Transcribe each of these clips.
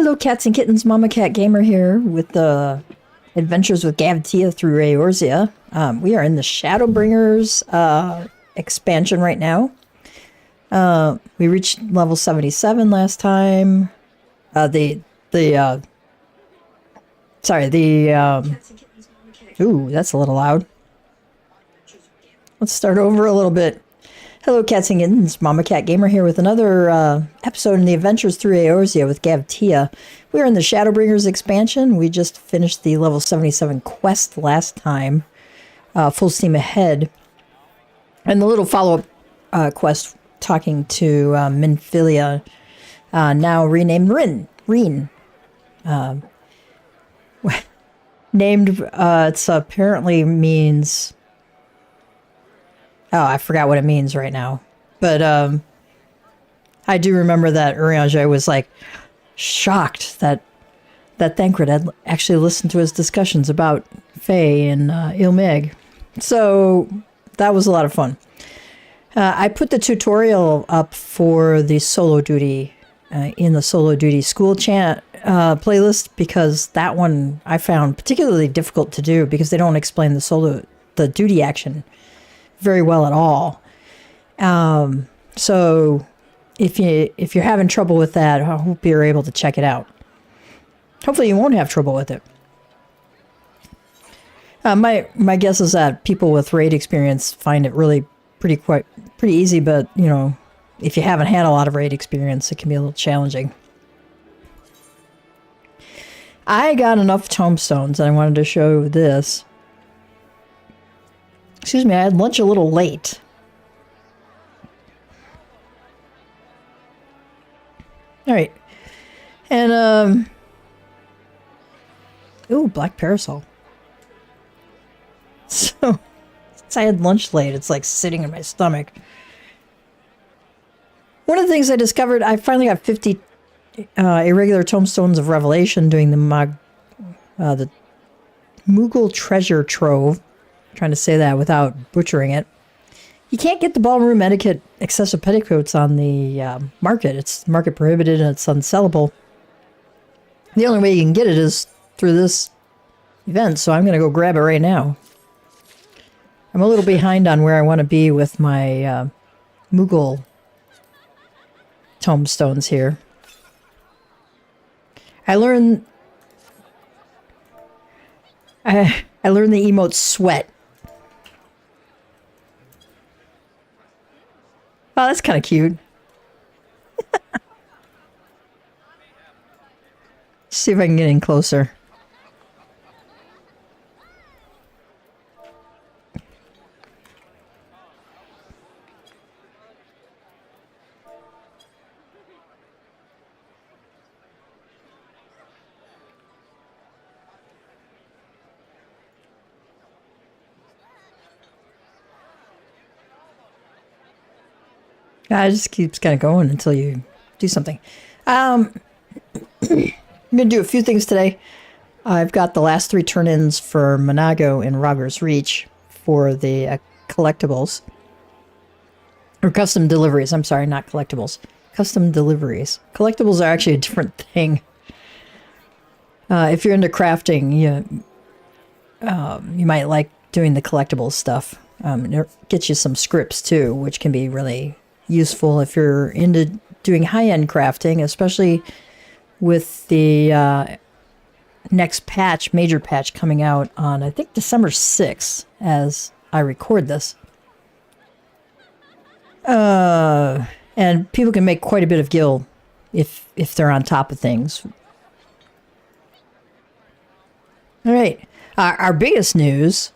Hello cats and kittens, MamaCatGamer here with the Adventures with Gavtia through Eorzea. We are in the Shadowbringers expansion right now. We reached level 77 last time. Ooh, that's a little loud. Let's start over a little bit. Hello cats and kittens, MamaCatGamer here with another episode in the Adventures through Eorzea with Gavtia. We are in the Shadowbringers expansion. We just finished the level 77 quest last time. Full steam ahead. And the little follow-up quest talking to Minfilia, now renamed Reen. Named, it's apparently means... Oh, I forgot what it means right now. But I do remember that Urianger was like shocked that Thancred had actually listened to his discussions about Fae and Ilmig. So that was a lot of fun. I put the tutorial up for the solo duty in the solo duty school chant playlist, because that one I found particularly difficult to do because they don't explain the duty action very well at all. So if you're having trouble with that, I hope you're able to check it out. Hopefully you won't have trouble with it. My guess is that people with raid experience find it really pretty easy, but you know, if you haven't had a lot of raid experience, it can be a little challenging. I got enough tombstones and I wanted to show this. Excuse me, I had lunch a little late. All right. And, ooh, black parasol. So, since I had lunch late, it's like sitting in my stomach. One of the things I discovered, I finally got 50 irregular tombstones of revelation doing the Moogle treasure trove. Trying to say that without butchering it. You can't get the ballroom etiquette excessive petticoats on the market. It's market prohibited and it's unsellable. The only way you can get it is through this event, so I'm going to go grab it right now. I'm a little behind on where I want to be with my Moogle tombstones here. I learned the emote sweat. Oh, that's kind of cute. See if I can get in closer. It just keeps kind of going until you do something. I'm going to do a few things today. I've got the last 3 turn-ins for Monago and Rogger's Reach for the collectibles. Or custom deliveries. I'm sorry, not collectibles. Custom deliveries. Collectibles are actually a different thing. If you're into crafting, you might like doing the collectibles stuff. It gets you some scripts too, which can be really useful if you're into doing high-end crafting, especially with the next patch, major patch, coming out on, I think, December 6th, as I record this. And people can make quite a bit of gil if they're on top of things. All right. Our biggest news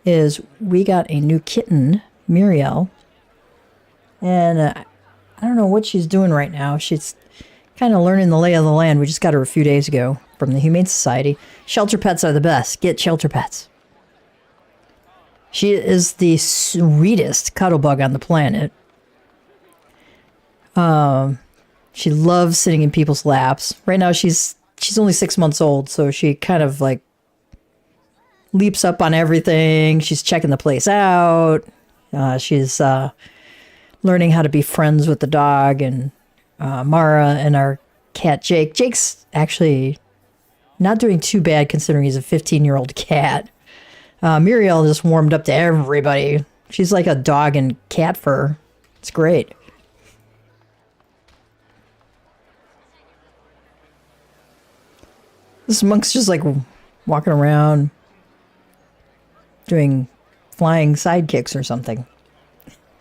is we got a new kitten, Miriel. And I don't know what she's doing right now. She's kind of learning the lay of the land. We just got her a few days ago from the Humane Society. Shelter pets are the best. Get shelter pets. She is the sweetest cuddle bug on the planet. She loves sitting in people's laps. Right now she's only 6 months old, so she kind of like leaps up on everything. She's checking the place out. She's learning how to be friends with the dog, and Mara and our cat Jake. Jake's actually not doing too bad considering he's a 15-year-old cat. Miriel just warmed up to everybody. She's like a dog in cat fur. It's great. This monk's just like walking around doing flying sidekicks or something.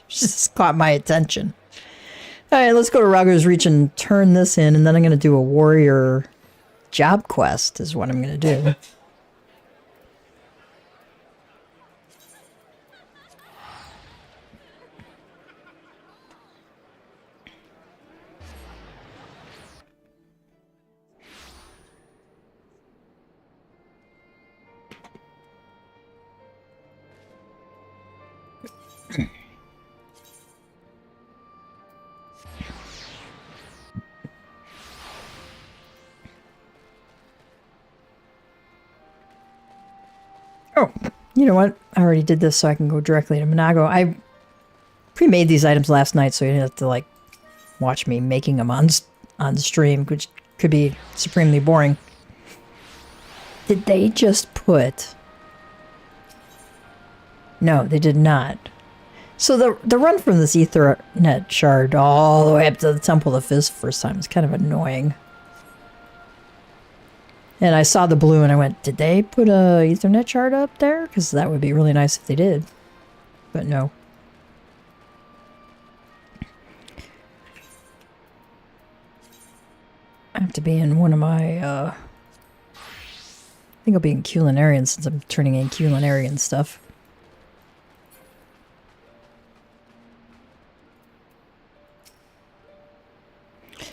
Just caught my attention. All right, let's go to Raghu's Reach and turn this in, and then I'm going to do a warrior job quest is what I'm going to do. Oh, you know what? I already did this so I can go directly to Monago. I pre-made these items last night so you didn't have to, like, watch me making them on the stream, which could be supremely boring. Did they just put... No, they did not. So the run from this Ethernet shard all the way up to the Temple of Fizz first time is kind of annoying. And I saw the blue and I went, did they put a Ethernet shard up there? Because that would be really nice if they did. But no. I have to be in one of my, I think I'll be in Culinarian since I'm turning in Culinarian stuff.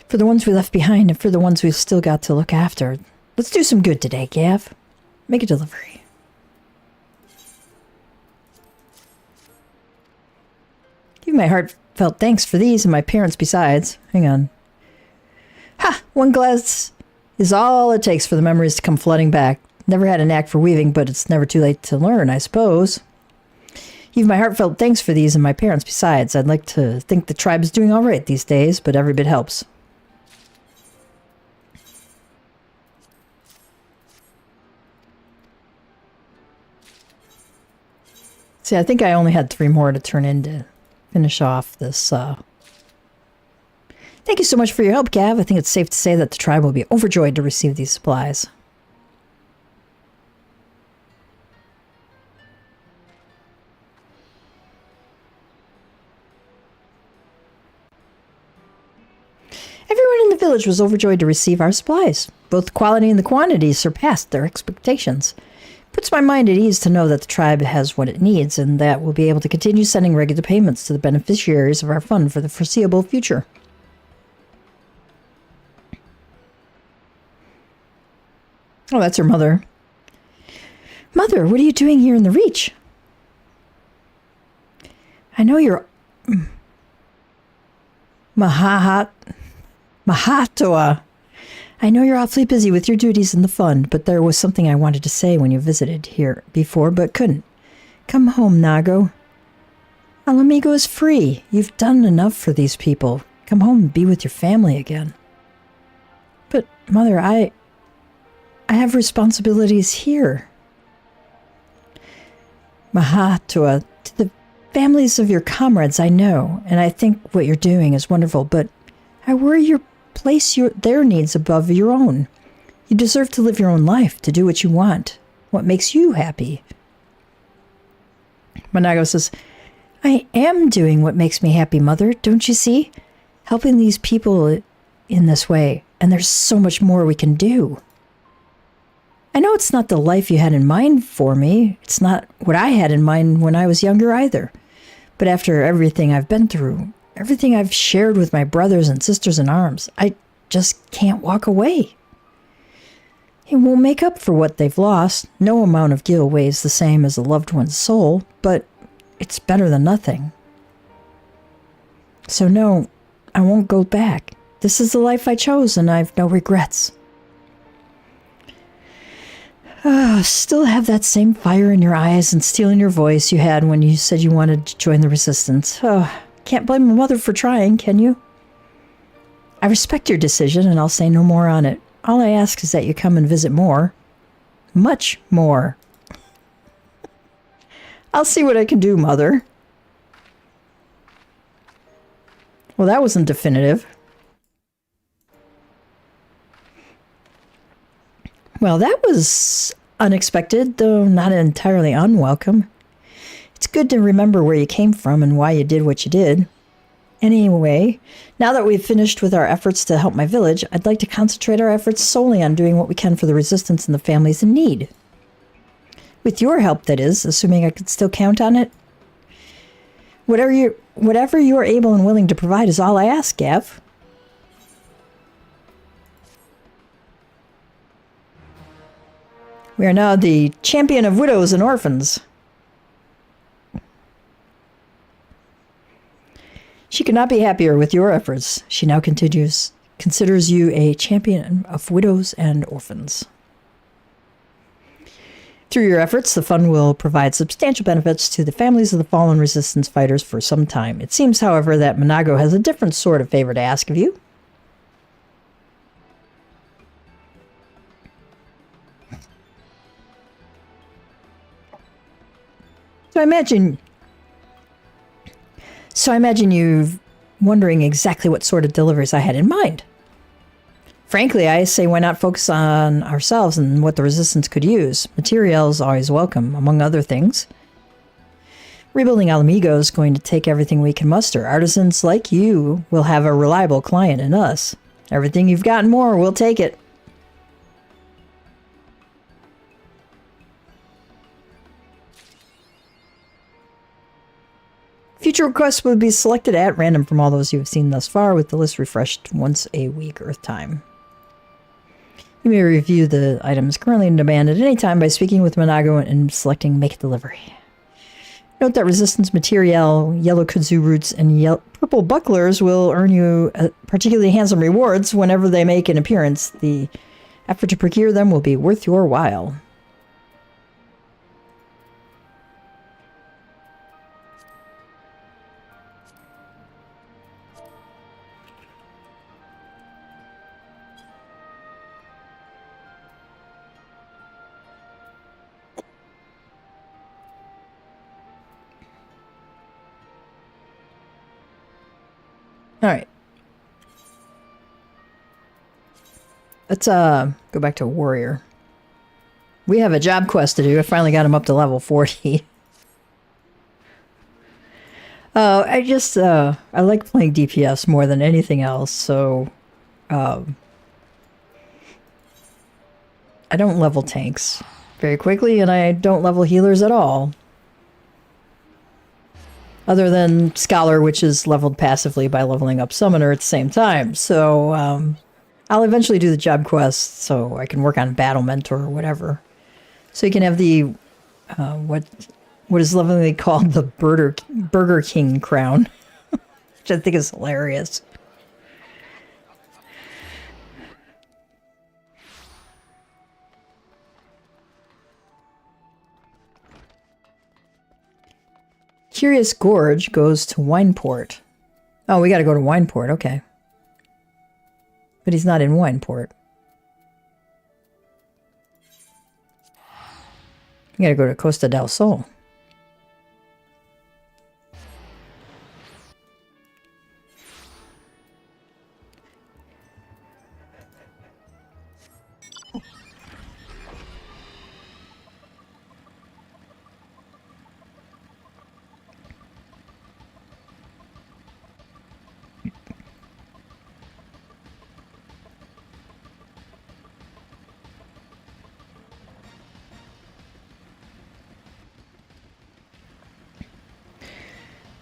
For the ones we left behind and for the ones we've still got to look after. Let's do some good today, Gav. Make a delivery. Give my heartfelt thanks for these and my parents besides. Hang on. Ha! One glass is all it takes for the memories to come flooding back. Never had a knack for weaving, but it's never too late to learn, I suppose. Give my heartfelt thanks for these and my parents besides. I'd like to think the tribe is doing all right these days, but every bit helps. See, I think I only had 3 more to turn in to finish off this. Thank you so much for your help, Gav. I think it's safe to say that the tribe will be overjoyed to receive these supplies. Everyone in the village was overjoyed to receive our supplies. Both the quality and the quantity surpassed their expectations. Puts my mind at ease to know that the tribe has what it needs and that we'll be able to continue sending regular payments to the beneficiaries of our fund for the foreseeable future. Oh, that's her mother. Mother, what are you doing here in the Reach? I know you're... Mahatoa. I know you're awfully busy with your duties in the fund, but there was something I wanted to say when you visited here before, but couldn't. Come home, Nago. Alamigo is free. You've done enough for these people. Come home and be with your family again. But, Mother, I have responsibilities here. Mahatoa, to the families of your comrades, I know, and I think what you're doing is wonderful, but I worry you're place their needs above your own. You deserve to live your own life, to do what you want, what makes you happy. Monago says, I am doing what makes me happy, Mother. Don't you see? Helping these people in this way, and there's so much more we can do. I know it's not the life you had in mind for me. It's not what I had in mind when I was younger either. But after everything I've been through, everything I've shared with my brothers and sisters in arms, I just can't walk away. It won't make up for what they've lost. No amount of gil weighs the same as a loved one's soul, but it's better than nothing. So no, I won't go back. This is the life I chose, and I've no regrets. Still have that same fire in your eyes and steel in your voice you had when you said you wanted to join the resistance. Can't blame my mother for trying, can you? I respect your decision, and I'll say no more on it. All I ask is that you come and visit more. Much more. I'll see what I can do, Mother. Well, that wasn't definitive. Well, that was unexpected, though not entirely unwelcome. It's good to remember where you came from and why you did what you did. Anyway, now that we've finished with our efforts to help my village, I'd like to concentrate our efforts solely on doing what we can for the resistance and the families in need. With your help, that is, assuming I could still count on it. Whatever you are able and willing to provide is all I ask, Gav. We are now the champion of widows and orphans. She could not be happier with your efforts. She now considers you a champion of widows and orphans. Through your efforts, the fund will provide substantial benefits to the families of the fallen resistance fighters for some time. It seems, however, that Monago has a different sort of favor to ask of you. So I imagine you're wondering exactly what sort of deliveries I had in mind. Frankly, I say why not focus on ourselves and what the resistance could use. Material is always welcome, among other things. Rebuilding Alamigo is going to take everything we can muster. Artisans like you will have a reliable client in us. Everything you've got and more, we'll take it. Future requests will be selected at random from all those you have seen thus far, with the list refreshed once a week Earth time. You may review the items currently in demand at any time by speaking with Monago and selecting Make Delivery. Note that resistance material, yellow kudzu roots, and purple bucklers will earn you particularly handsome rewards whenever they make an appearance. The effort to procure them will be worth your while. All right. Let's go back to Warrior. We have a job quest to do. I finally got him up to level 40. I like playing DPS more than anything else, so I don't level tanks very quickly, and I don't level healers at all. Other than Scholar, which is leveled passively by leveling up Summoner at the same time. So I'll eventually do the job quest so I can work on Battlement or whatever. So you can have the, what is lovingly called the Burger King crown, which I think is hilarious. Curious Gorge goes to Wineport. Oh, we gotta go to Wineport, okay. But he's not in Wineport. We gotta go to Costa del Sol.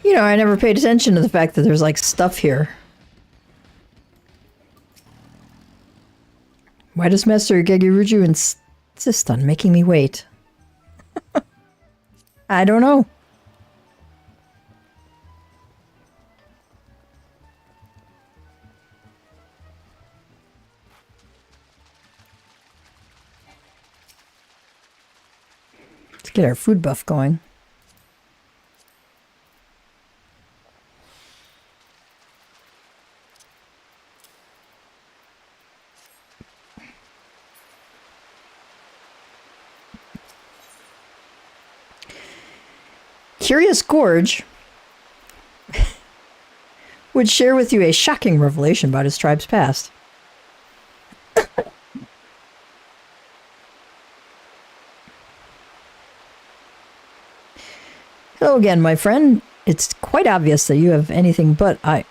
You know, I never paid attention to the fact that there's, like, stuff here. Why does Master Gegiruju insist on making me wait? I don't know. Let's get our food buff going. Curious Gorge would share with you a shocking revelation about his tribe's past. Hello again, my friend. It's quite obvious that you have anything but Let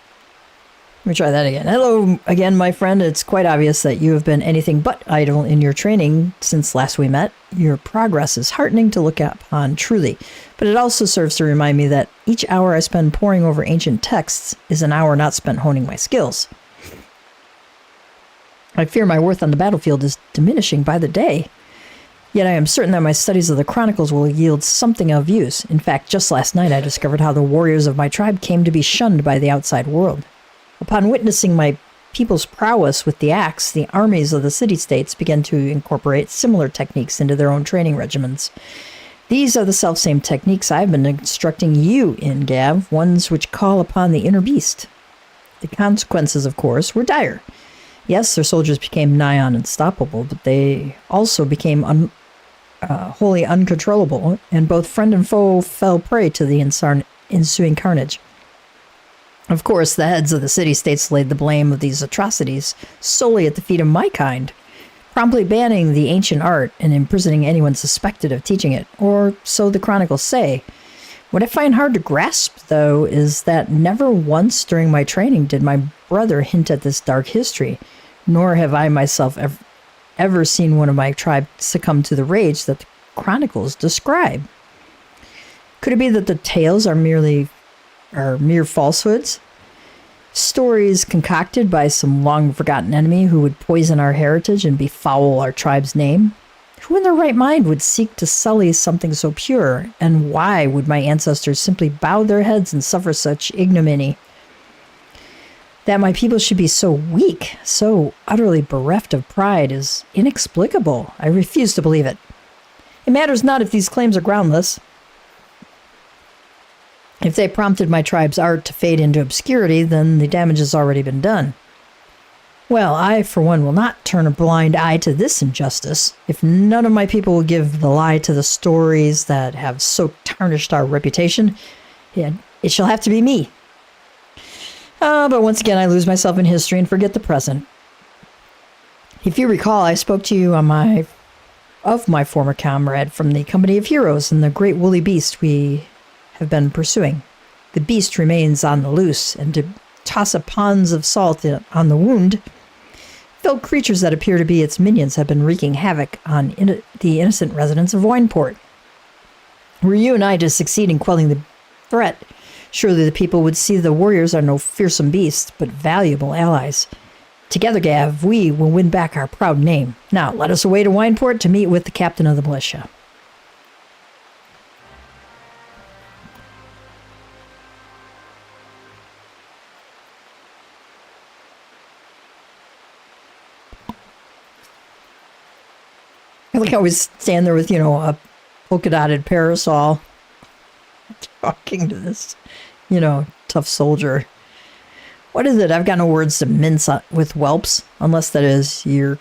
me try that again. Hello again, my friend. It's quite obvious that you have been anything but idle in your training since last we met. Your progress is heartening to look upon, truly. But it also serves to remind me that each hour I spend poring over ancient texts is an hour not spent honing my skills. I fear my worth on the battlefield is diminishing by the day. Yet I am certain that my studies of the Chronicles will yield something of use. In fact, just last night I discovered how the warriors of my tribe came to be shunned by the outside world. Upon witnessing my people's prowess with the axe, the armies of the city-states began to incorporate similar techniques into their own training regimens. These are the self-same techniques I've been instructing you in, Gav, ones which call upon the inner beast. The consequences, of course, were dire. Yes, their soldiers became nigh on unstoppable, but they also became wholly uncontrollable, and both friend and foe fell prey to the ensuing carnage. Of course, the heads of the city-states laid the blame of these atrocities solely at the feet of my kind, promptly banning the ancient art and imprisoning anyone suspected of teaching it, or so the chronicles say. What I find hard to grasp, though, is that never once during my training did my brother hint at this dark history, nor have I myself ever seen one of my tribe succumb to the rage that the chronicles describe. Could it be that the tales are mere falsehoods? Stories concocted by some long-forgotten enemy who would poison our heritage and befoul our tribe's name? Who in their right mind would seek to sully something so pure? And why would my ancestors simply bow their heads and suffer such ignominy? That my people should be so weak, so utterly bereft of pride, is inexplicable. I refuse to believe it. It matters not if these claims are groundless. If they prompted my tribe's art to fade into obscurity, then the damage has already been done. Well, I, for one, will not turn a blind eye to this injustice. If none of my people will give the lie to the stories that have so tarnished our reputation, it shall have to be me. But once again, I lose myself in history and forget the present. If you recall, I spoke to you of my former comrade from the company of heroes and the great woolly beast we have been pursuing. The beast remains on the loose, and to toss a ponds of salt on the wound, filled creatures that appear to be its minions have been wreaking havoc on the innocent residents of Wineport. Were you and I to succeed in quelling the threat, surely the people would see the warriors are no fearsome beasts, but valuable allies. Together, Gav, we will win back our proud name. Now, let us away to Wineport to meet with the captain of the militia. I like how we stand there with, a polka-dotted parasol talking to this, tough soldier. What is it? I've got no words to mince with whelps, unless that is you're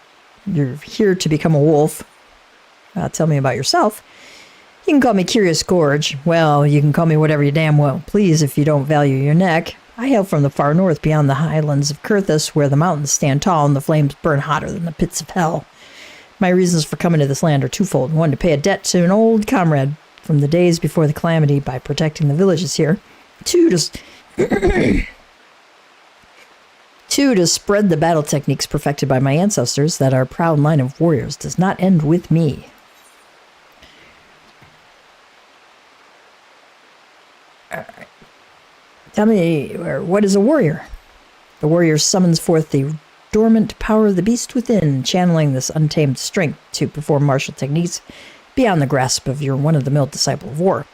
here to become a wolf. Tell me about yourself. You can call me Curious Gorge. Well, you can call me whatever you damn well please if you don't value your neck. I hail from the far north beyond the highlands of Kurthus, where the mountains stand tall and the flames burn hotter than the pits of hell. My reasons for coming to this land are twofold. One, to pay a debt to an old comrade from the days before the calamity by protecting the villages here. Two, to spread the battle techniques perfected by my ancestors, that our proud line of warriors does not end with me. Tell me, what is a warrior? The warrior summons forth the dormant power of the beast within, channeling this untamed strength to perform martial techniques beyond the grasp of your one-of-the-mill disciple of war.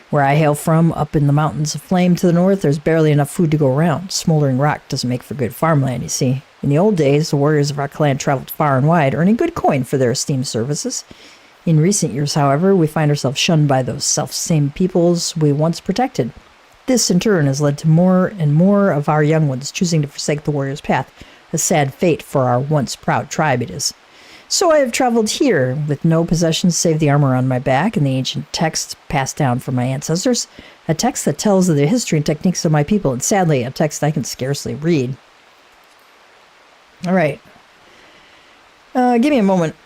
Where I hail from, up in the mountains of flame to the north, there's barely enough food to go around. Smoldering rock doesn't make for good farmland, you see. In the old days, the warriors of our clan traveled far and wide, earning good coin for their esteemed services. In recent years, however, we find ourselves shunned by those self-same peoples we once protected. This, in turn, has led to more and more of our young ones choosing to forsake the warrior's path. A sad fate for our once proud tribe it is. So I have traveled here with no possessions save the armor on my back and the ancient text passed down from my ancestors. A text that tells of the history and techniques of my people, and sadly, a text I can scarcely read. All right. Give me a moment.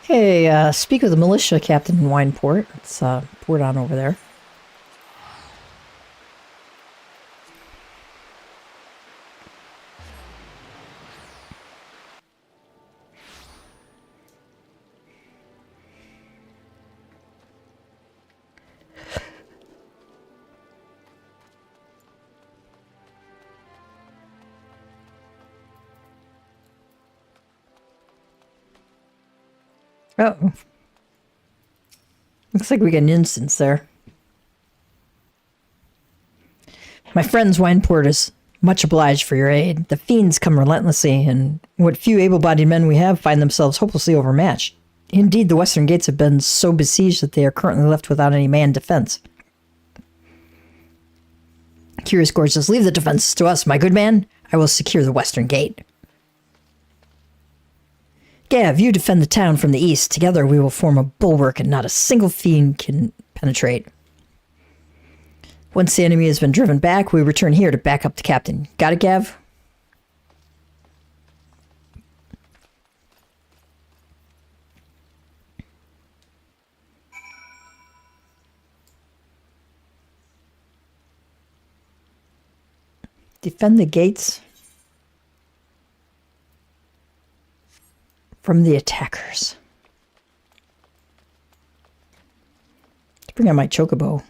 Okay, speak with the militia captain in Wineport. Let's port on over there. Oh. Looks like we got an instance there. My friends, Wineport is much obliged for your aid. The fiends come relentlessly, and what few able-bodied men we have find themselves hopelessly overmatched. Indeed, the western gates have been so besieged that they are currently left without any manned defense. Curious Gorgeous, leave the defense to us, my good man. I will secure the western gate. Gav, you defend the town from the east. Together we will form a bulwark and not a single fiend can penetrate. Once the enemy has been driven back, we return here to back up the captain. Got it, Gav? Defend the gates from the attackers. Let's bring out my chocobo.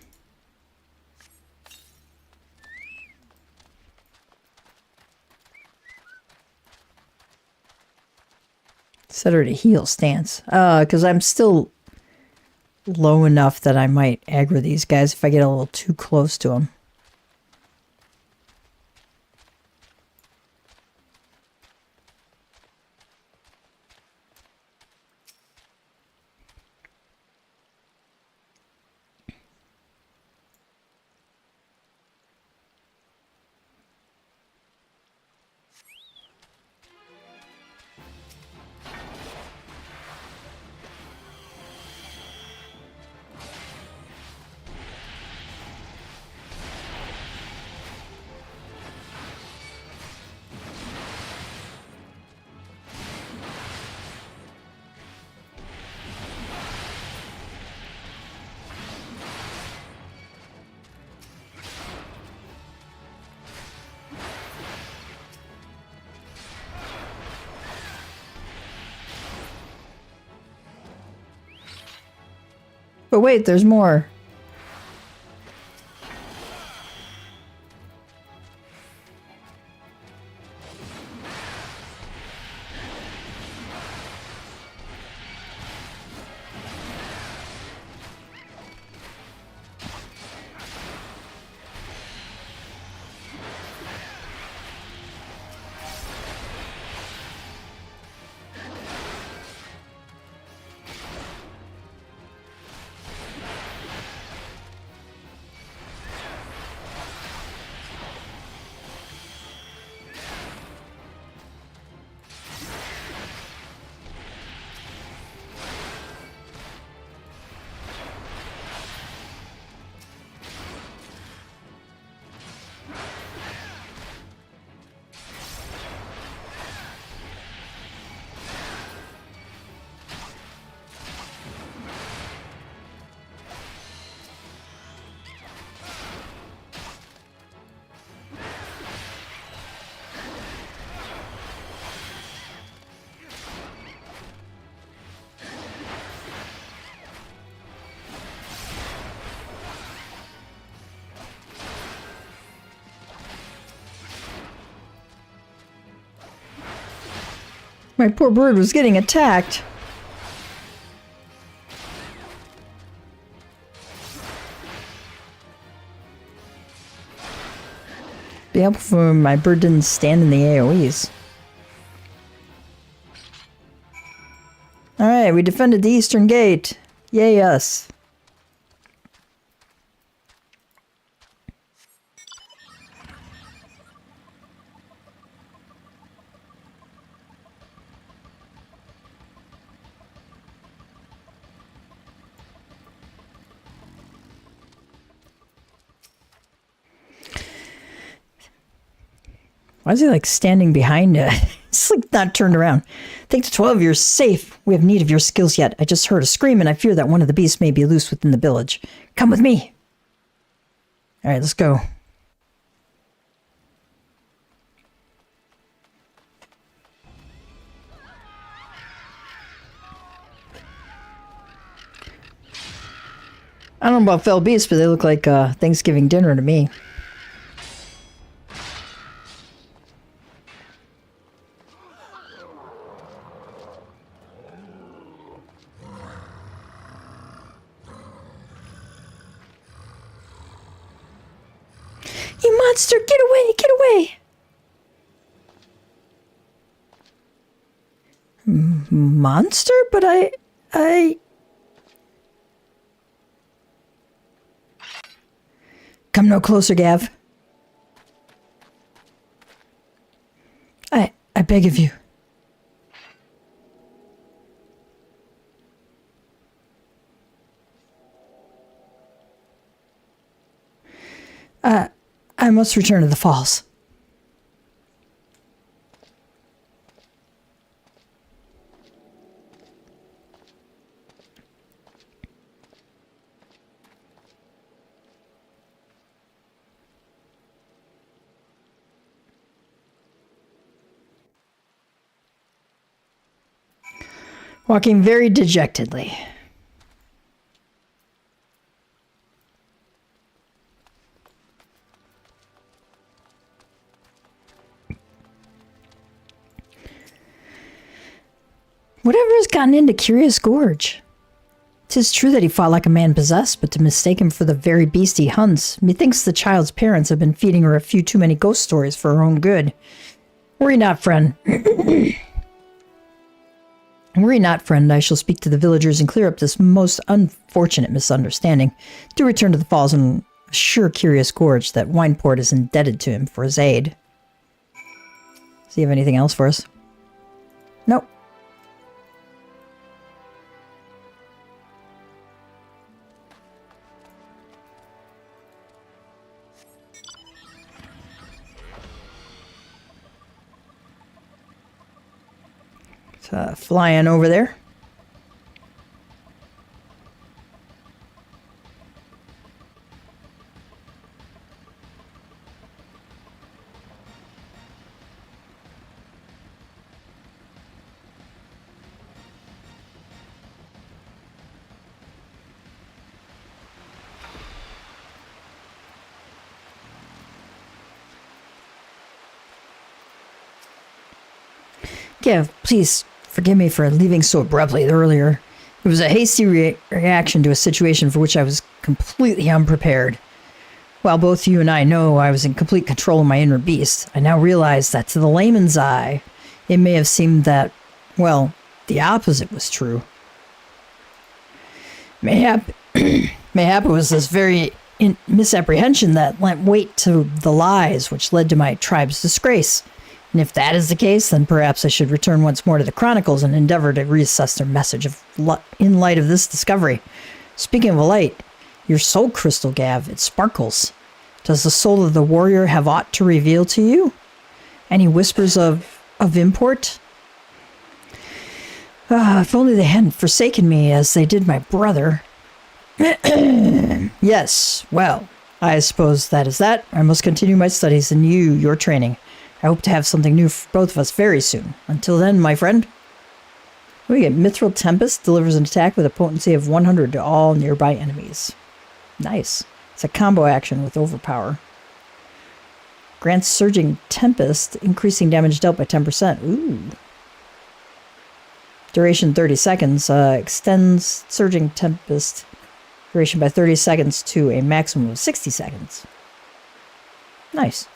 Set her to heal stance. Because I'm still low enough that I might aggro these guys if I get a little too close to them. But wait, there's more. My poor bird was getting attacked. Be helpful if my bird didn't stand in the AoEs. Alright, we defended the eastern gate. Yay us. Why is he like standing behind it? It's like not turned around. Think to 12, you're safe. We have need of your skills yet. I just heard a scream and I fear that one of the beasts may be loose within the village. Come with me. All right, let's go. I don't know about fell beasts, but they look like Thanksgiving dinner to me. You monster, get away, get away! Monster? But I... Come no closer, Gav. I beg of you. I must return to the falls. Walking very dejectedly. Whatever has gotten into Curious Gorge? 'Tis true that he fought like a man possessed, but to mistake him for the very beast he hunts, methinks the child's parents have been feeding her a few too many ghost stories for her own good. Worry not, friend. Worry not, friend. I shall speak to the villagers and clear up this most unfortunate misunderstanding. Do return to the falls and assure Curious Gorge that Wineport is indebted to him for his aid. Does he have anything else for us? Nope. Flying over there. Yeah, please. Forgive me for leaving so abruptly earlier. It was a hasty reaction to a situation for which I was completely unprepared. While both you and I know I was in complete control of my inner beast, I now realize that to the layman's eye, it may have seemed that, well, the opposite was true. Mayhap it was this very misapprehension that lent weight to the lies which led to my tribe's disgrace. And if that is the case, then perhaps I should return once more to the Chronicles and endeavor to reassess their message in light of this discovery. Speaking of light, your soul crystal, Gav, it sparkles. Does the soul of the warrior have aught to reveal to you? Any whispers of import? If only they hadn't forsaken me as they did my brother. Yes, well, I suppose that is that. I must continue my studies and you, your training. I hope to have something new for both of us very soon. Until then, my friend. We get Mithril Tempest, delivers an attack with a potency of 100 to all nearby enemies. Nice. It's a combo action with Overpower. Grants Surging Tempest, increasing damage dealt by 10%. Ooh. Duration 30 seconds. Extends Surging Tempest duration by 30 seconds to a maximum of 60 seconds. Nice.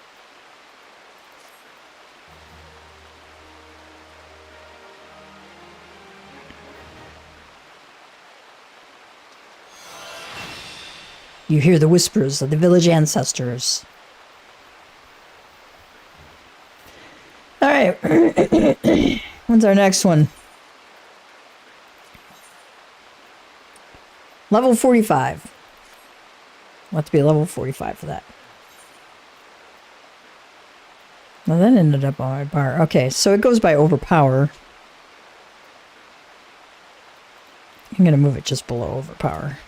You hear the whispers of the village ancestors. Alright. When's our next one? Level 45. We'll have to be level 45 for that. Now that ended up on my bar. Okay, so it goes by overpower. I'm going to move it just below overpower.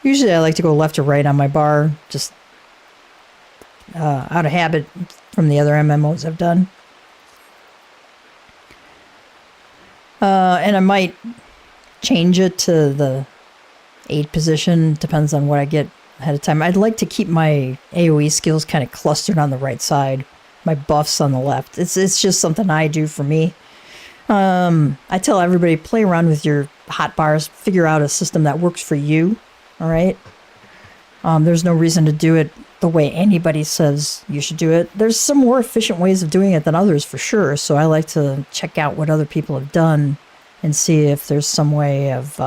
Usually I like to go left or right on my bar, just out of habit from the other MMOs I've done. And I might change it to the 8 position, depends on what I get ahead of time. I'd like to keep my AoE skills kind of clustered on the right side, my buffs on the left. It's just something I do for me. I tell everybody, play around with your hotbars, figure out a system that works for you. All right. There's no reason to do it the way anybody says you should do it. There's some more efficient ways of doing it than others for sure. So I like to check out what other people have done and see if there's some way of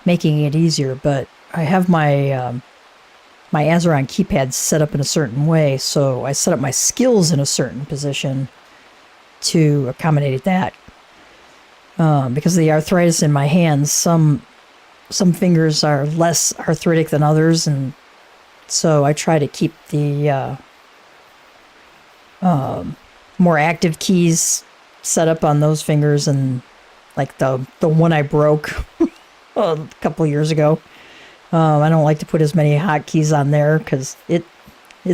making it easier. But I have my my Azeron keypad set up in a certain way, so I set up my skills in a certain position to accommodate that. Because of the arthritis in my hands, some fingers are less arthritic than others, and so I try to keep the more active keys set up on those fingers, and like the one I broke a couple years ago. I don't like to put as many hotkeys on there because it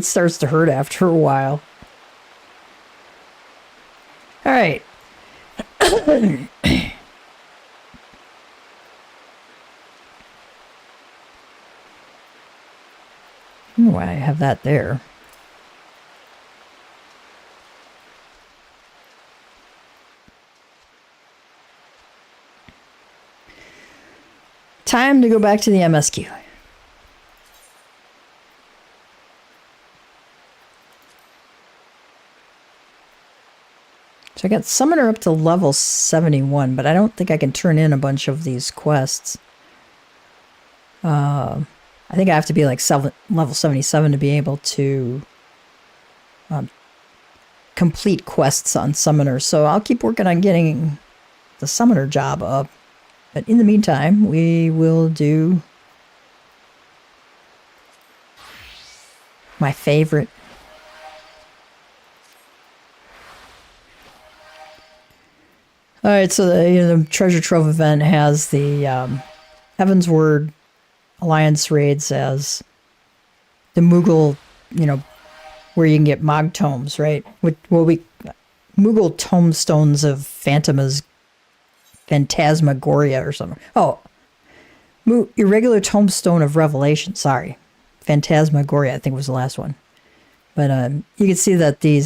starts to hurt after a while. All right. Ooh, I have that there. Time to go back to the MSQ. So I got Summoner up to level 71, but I don't think I can turn in a bunch of these quests. I think I have to be like level 77 to be able to complete quests on Summoner. So I'll keep working on getting the Summoner job up. But in the meantime, we will do my favorite. All right, so the Treasure Trove event has the Heaven's Word Alliance raids as the Moogle, where you can get Mog tomes, right? Moogle tomestones of Phantasmagoria or something. Oh, Irregular Tomestone of Revelation. Sorry, Phantasmagoria, I think was the last one. But you can see that the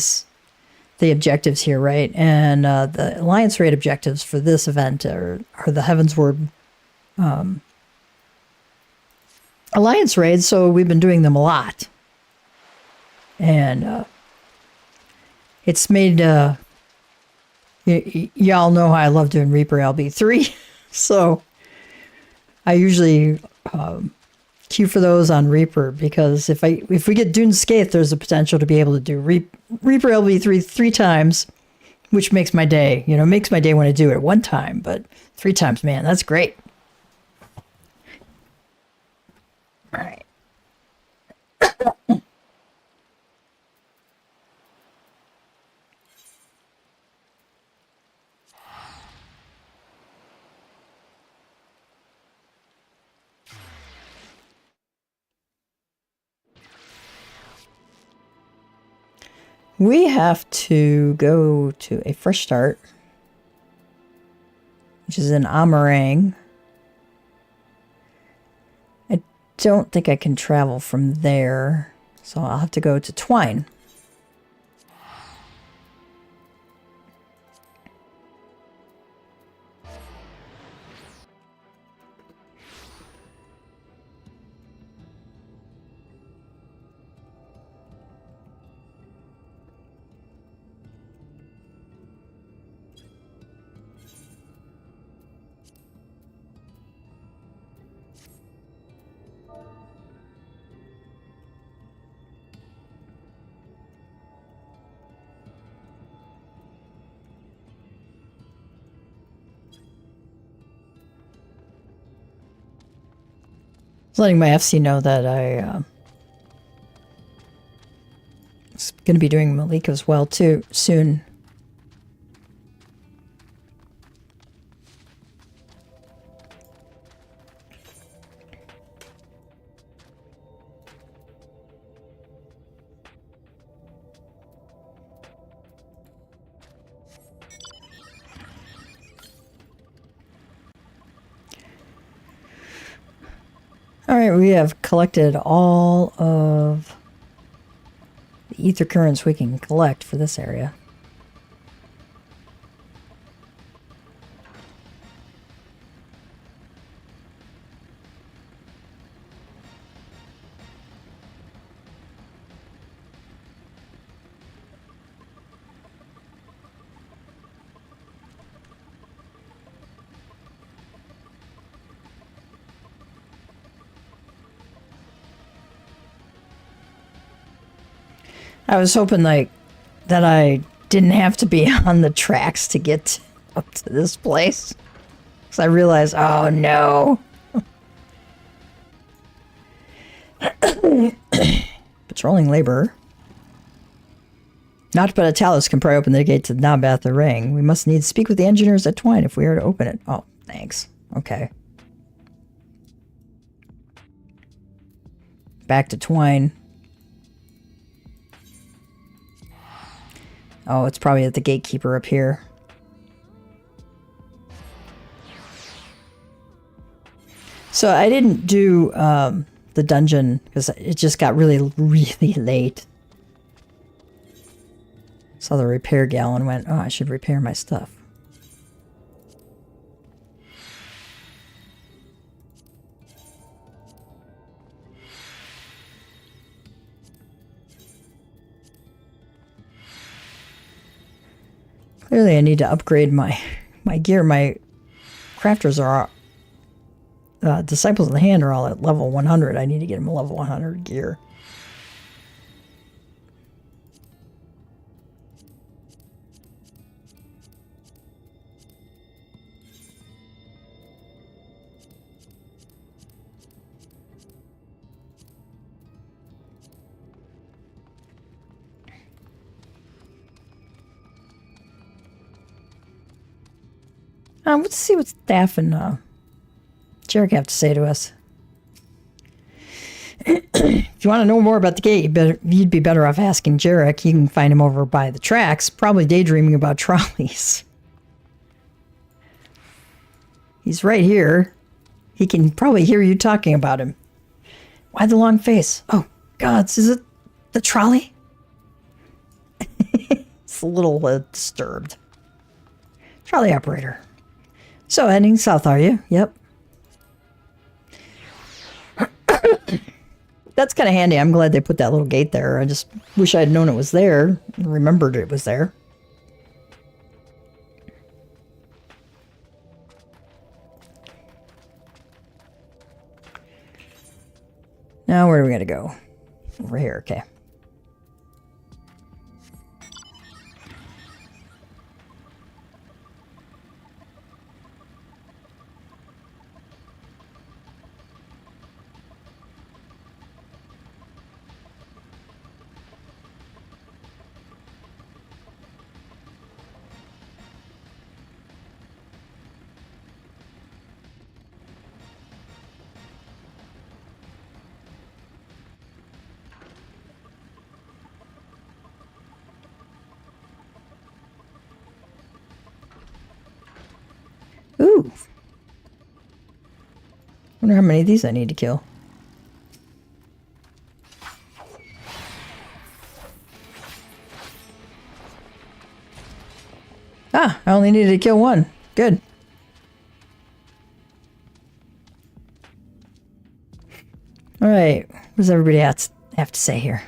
objectives here, right? And the Alliance raid objectives for this event are the Heaven's Word Alliance raids, so we've been doing them a lot. And it's made... y'all know how I love doing Reaper LB3, so I usually queue for those on Reaper, because if we get Dune Scythe, there's a potential to be able to do Reaper LB3 3 times, which makes my day. Makes my day when I do it one time, but 3 times, man, that's great. All right. We have to go to a fresh start, which is in Amarang. I don't think I can travel from there, so I'll have to go to Twine. was letting my FC know that I was going to be doing Malik as well too soon. All right, we have collected all of the ether currents we can collect for this area. I was hoping like that I didn't have to be on the tracks to get up to this place. Because I realized, oh no. Patrolling laborer. Not but a Talus can pry open the gate to Nabath the Ring. We must needs speak with the engineers at Twine if we are to open it. Oh, thanks. Okay. Back to Twine. Oh, it's probably at the gatekeeper up here. So I didn't do the dungeon because it just got really, really late. Saw the repair gal and went, oh, I should repair my stuff. Clearly I need to upgrade my gear. My crafters are Disciples of the Hand are all at level 100. I need to get them a level 100 gear. Let's see what Staff and Jarek have to say to us. If you want to know more about the gate, you'd be better off asking Jarek. You can find him over by the tracks, probably daydreaming about trolleys. He's right here. He can probably hear you talking about him. Why the long face? Oh, gods, is it the trolley? It's a little disturbed. Trolley operator. So, heading south, are you? Yep. That's kind of handy. I'm glad they put that little gate there. I just wish I had known it was there. Remembered it was there. Now, where do we got to go? Over here, okay. Ooh. Wonder how many of these I need to kill. Ah, I only needed to kill one. Good. All right. What does everybody have to say here?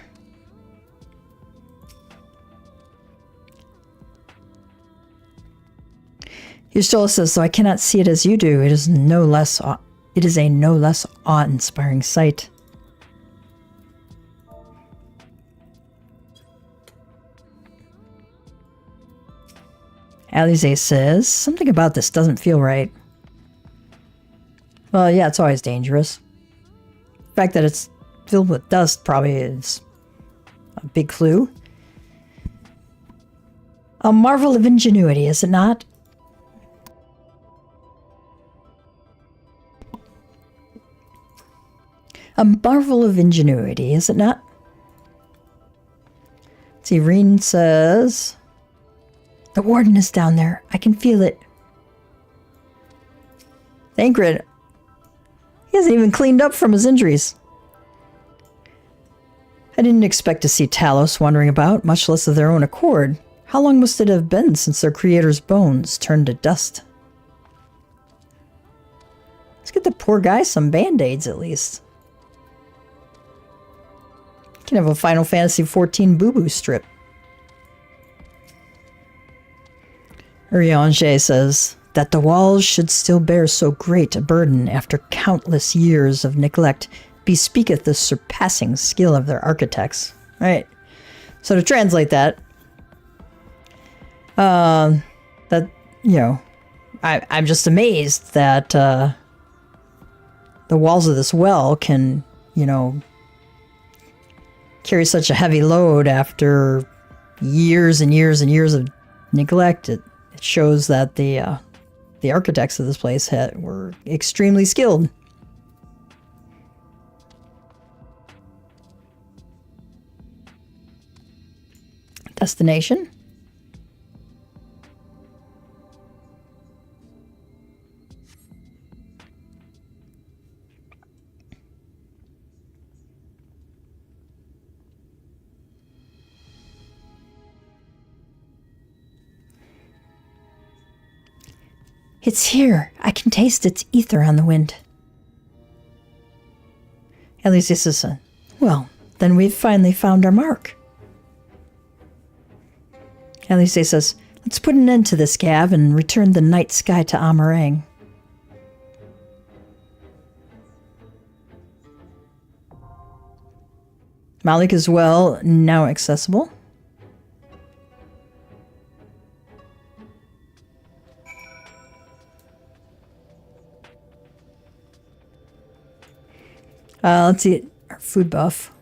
Eustola says, "So I cannot see it as you do. It is a no less awe-inspiring sight." Alize says, "Something about this doesn't feel right." Well, yeah, it's always dangerous. The fact that it's filled with dust probably is a big clue. A marvel of ingenuity, is it not? A marvel of ingenuity, is it not? See, Reen says, the warden is down there. I can feel it. Thancred, he hasn't even cleaned up from his injuries. I didn't expect to see Talos wandering about, much less of their own accord. How long must it have been since their creator's bones turned to dust? Let's get the poor guy some band-aids at least. Can have a Final Fantasy XIV boo-boo strip. Urianger says that the walls should still bear so great a burden after countless years of neglect bespeaketh the surpassing skill of their architects. Right. So to translate that, I'm just amazed that the walls of this well can, carry such a heavy load after years and years and years of neglect. It shows that the architects of this place were extremely skilled. Destination? It's here. I can taste its ether on the wind. Elysius says, well, then we've finally found our mark. Elysius says, let's put an end to this, Gav, and return the night sky to Amarang. Malik as well, now accessible. Let's eat our food buff.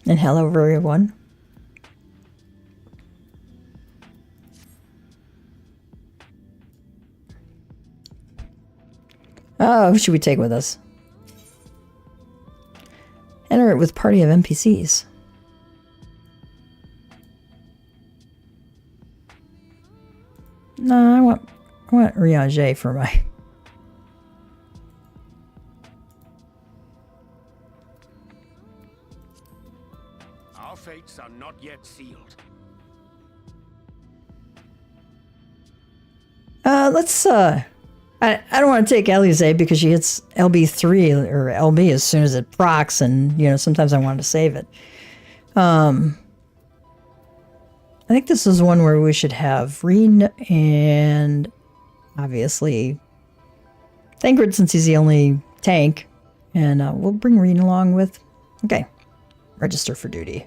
And hello, everyone. Oh, who should we take with us? Enter it with party of NPCs. No, I want Riage for my... Our fates are not yet sealed. I don't want to take Elise because she hits LB3 or LB as soon as it procs, and sometimes I want to save it. I think this is one where we should have Reen and obviously Thancred, since he's the only tank, and we'll bring Reen along with. Okay, register for duty.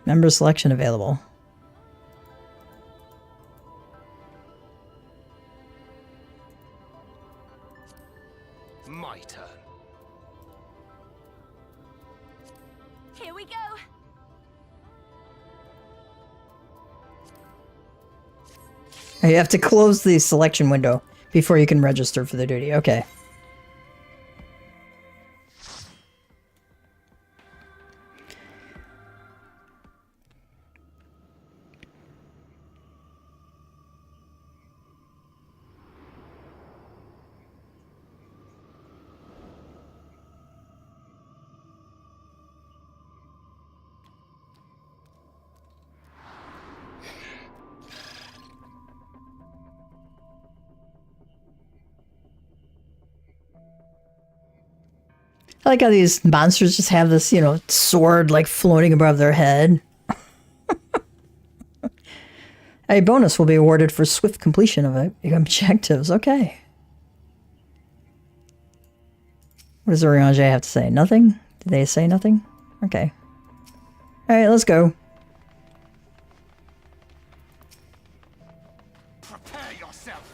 Member selection available. My turn. Here we go. You have to close the selection window before you can register for the duty. Okay. I like how these monsters just have this, sword like floating above their head. A bonus will be awarded for swift completion of objectives. Okay. What does Orange have to say? Nothing? Did they say nothing? Okay. Alright, let's go. Prepare yourself.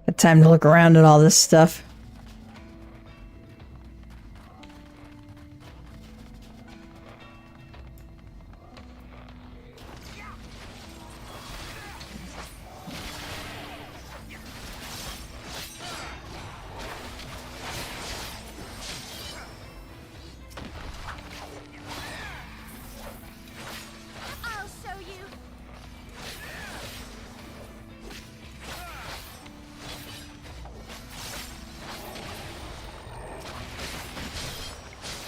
Got time to look around at all this stuff. I'll show you.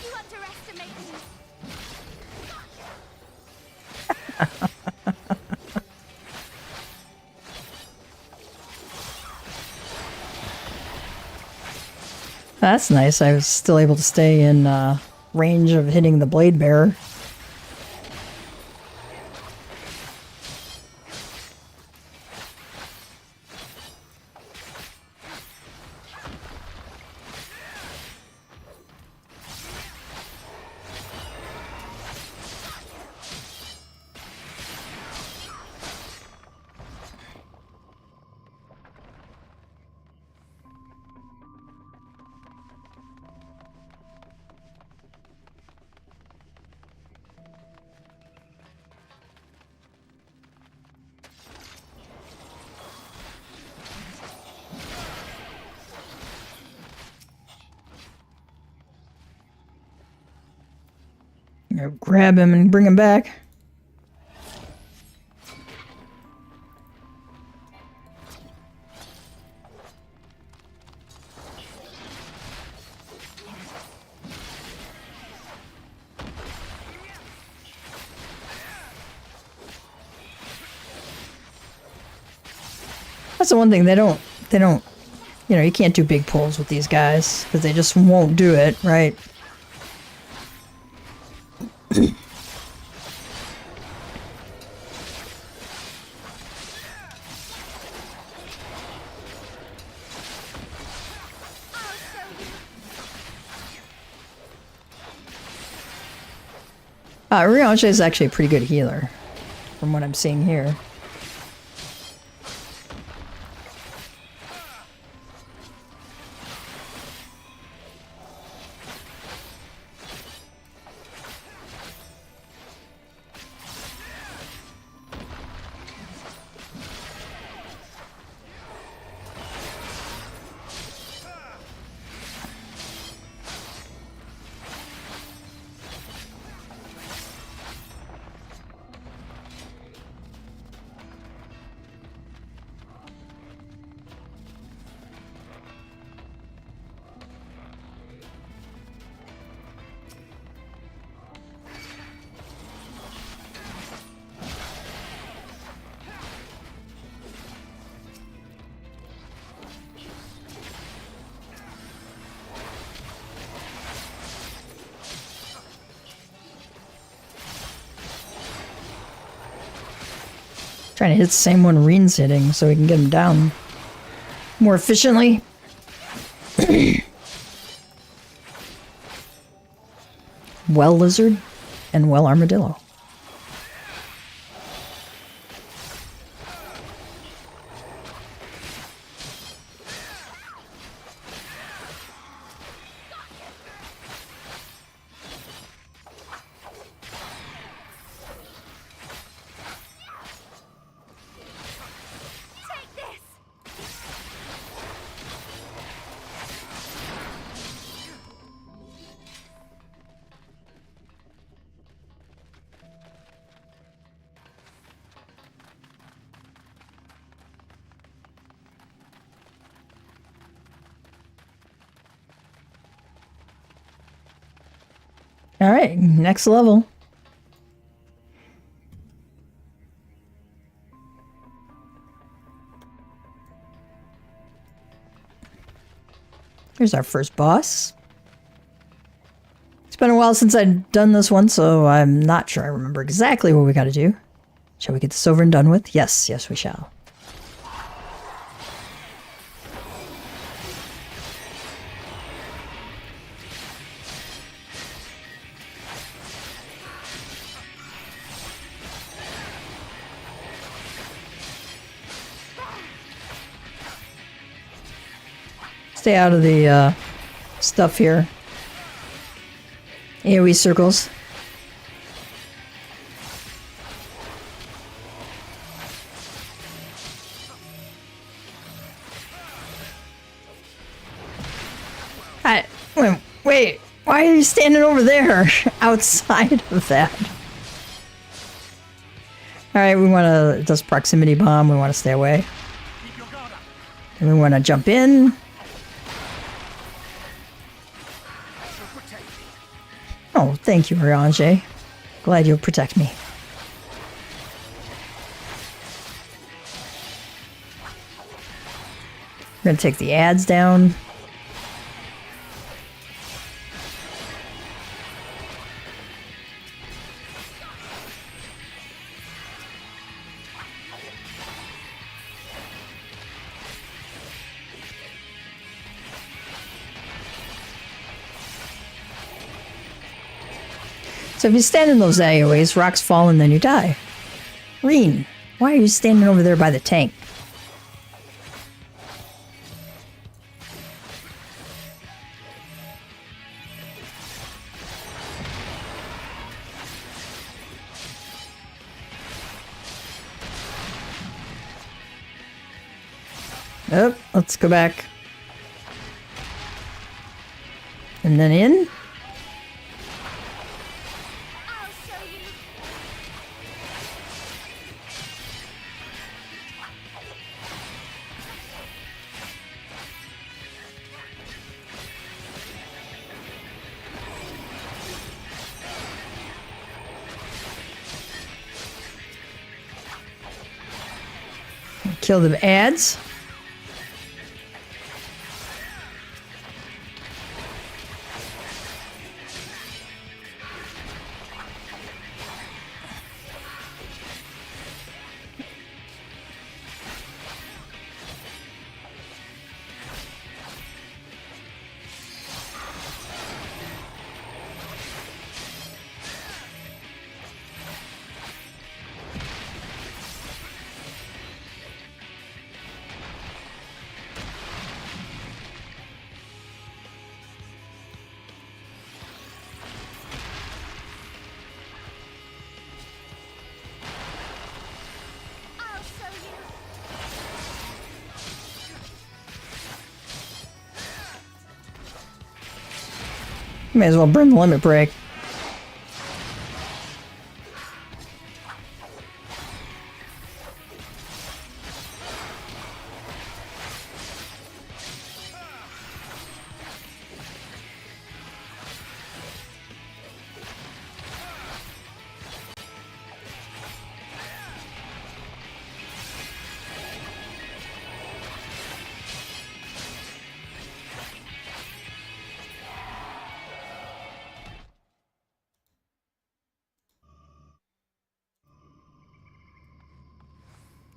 You underestimate me. That's nice. I was still able to stay in range of hitting the blade bearer. Grab him and bring him back. That's the one thing they don't, you know, you can't do big pulls with these guys because they just won't do it, right? Rianche is actually a pretty good healer, from what I'm seeing here. Trying to hit the same one Reen's hitting so we can get him down more efficiently. Well lizard and well armadillo. All right, next level. Here's our first boss. It's been a while since I've done this one, so I'm not sure I remember exactly what we got to do. Shall we get this over and done with? Yes, yes we shall. Stay out of the stuff here. AoE circles. Wait, why are you standing over there outside of that? Alright, we want to, it does proximity bomb, we want to stay away. And we want to jump in. Oh, thank you, Orange. Glad you'll protect me. We're going to take the ads down. So if you stand in those AoEs, rocks fall and then you die. Reen, why are you standing over there by the tank? Oh, let's go back. And then in. I'll show you. Kill the ads. I'll show you. May as well burn the limit break.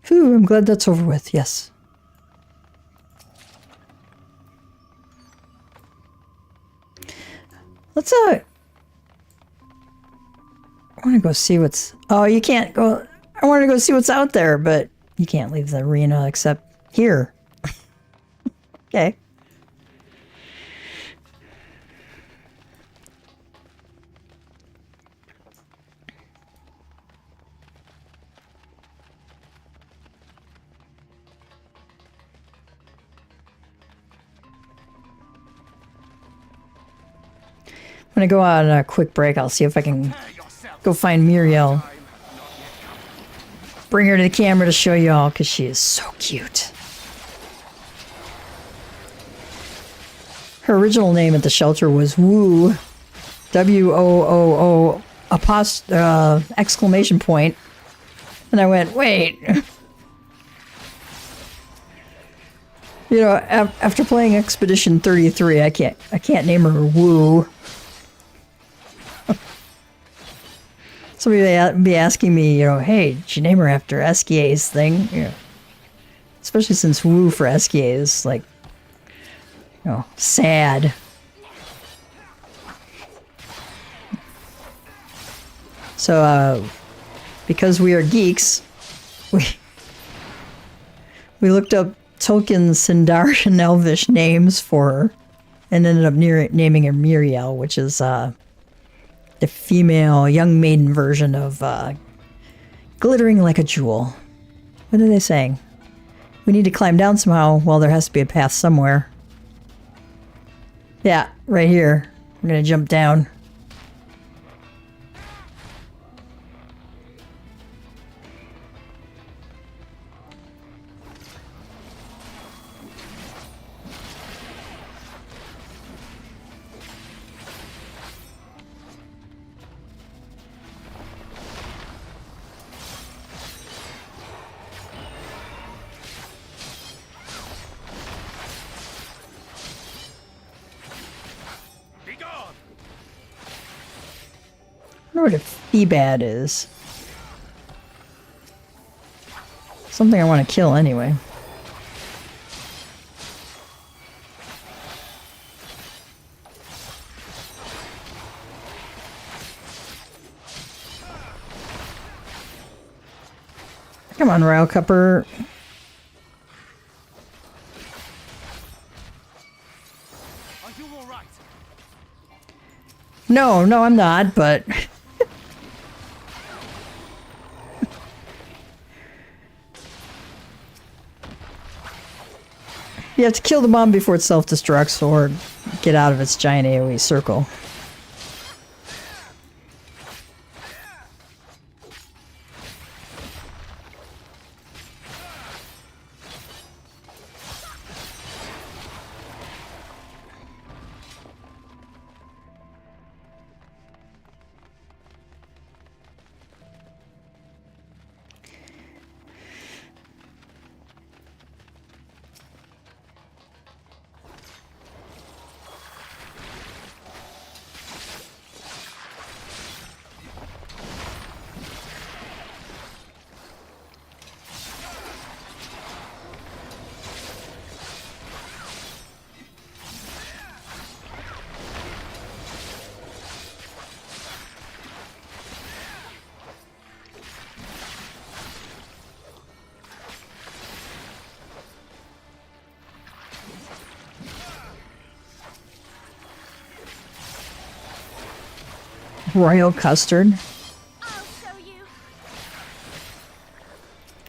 Phew, I'm glad that's over with, yes. Let's, I want to go see what's... Oh, you can't go... I want to go see what's out there, but you can't leave the arena except here. Okay. I'm gonna go on a quick break. I'll see if I can go find Miriel. Bring her to the camera to show you all, because she is so cute. Her original name at the shelter was Woo. WOOO exclamation point. And I went, wait. You know, after playing Expedition 33, I can't name her Woo. Somebody may be asking me, you know, hey, did you name her after Esquia's thing? You know, especially since Woo for Esquia is like, you know, sad. So, because we are geeks, we looked up Tolkien's Sindarian Elvish names for her, and ended up naming her Miriel, which is the female young maiden version of glittering like a jewel. What are they saying? We need to climb down somehow. Well, there has to be a path somewhere. Yeah, right here. We're gonna jump down. I wonder what a Feebad is. Something I want to kill anyway. Come on, Royal Cupper. Are you all right? No, I'm not, but... You have to kill the bomb before it self-destructs or get out of its giant AoE circle. Royal custard. I'll show you.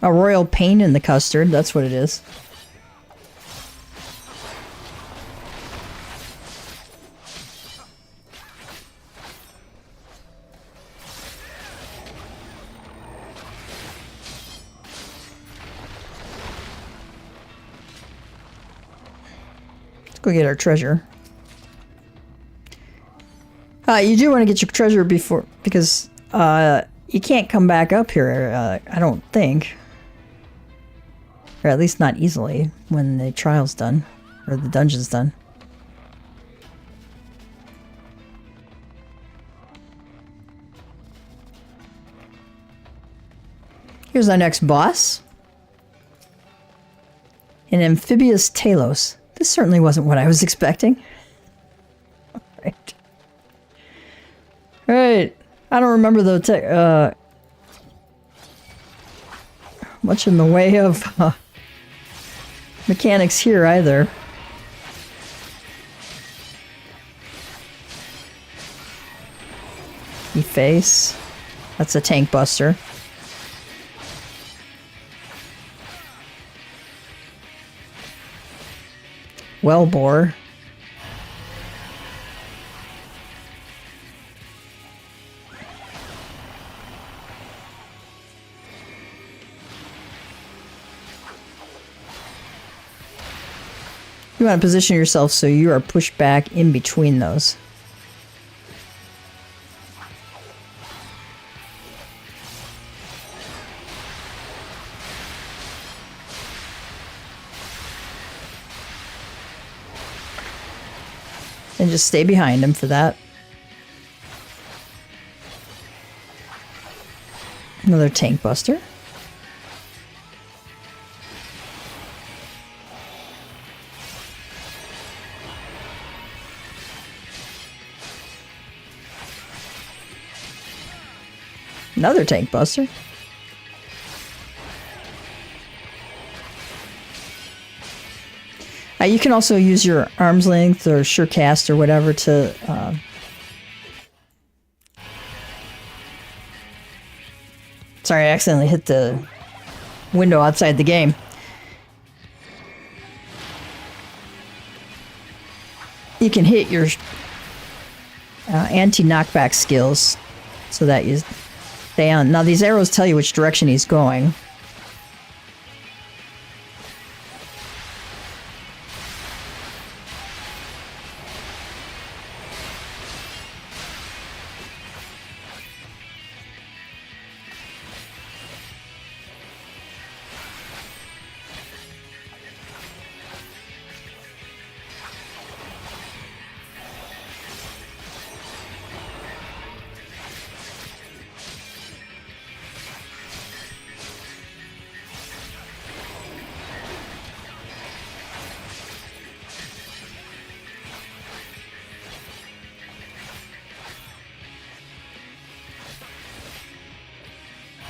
A royal pain in the custard, that's what it is. Let's go get our treasure. You do want to get your treasure before, because you can't come back up here, I don't think. Or at least not easily when the trial's done, or the dungeon's done. Here's our next boss. An amphibious Talos. This certainly wasn't what I was expecting. Alright. Alright. I don't remember the much in the way of mechanics here either. Efface. That's a tank buster. Wellbore. You want to position yourself so you are pushed back in between those. And just stay behind him for that. Another tank buster. Another tank buster. You can also use your arm's length or sure cast or whatever to sorry, I accidentally hit the window outside the game. You can hit your anti-knockback skills so that you stay on. Now these arrows tell you which direction he's going.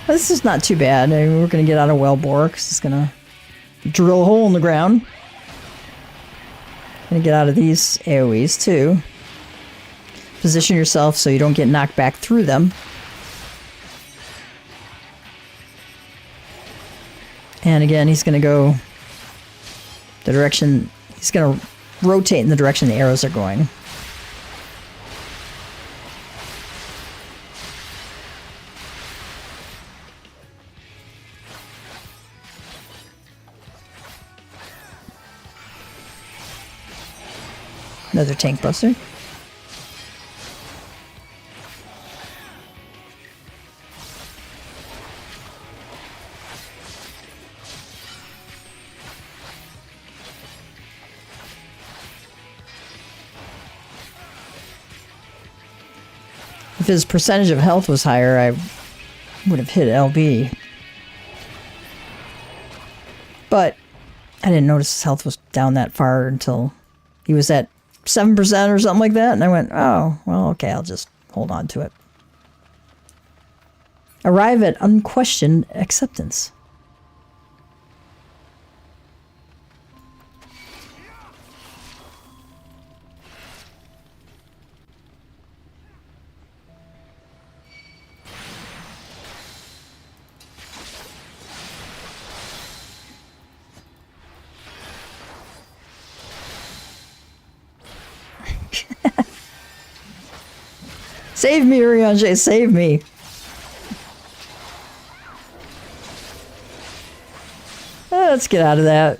This is not too bad. I mean, we're going to get out of Wellbore because it's going to drill a hole in the ground. Going to get out of these AoEs too. Position yourself so you don't get knocked back through them. And again, he's going to go the direction, he's going to rotate in the direction the arrows are going. Another tank buster. If his percentage of health was higher, I would have hit LB. But I didn't notice his health was down that far until he was at 7% or something like that, and I went, oh, well, okay, I'll just hold on to it. Arrive at unquestioned acceptance. Save me, Urianger, save me. Let's get out of that.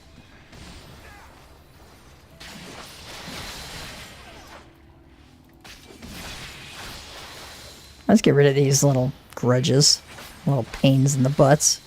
Let's get rid of these little grudges, little pains in the butts.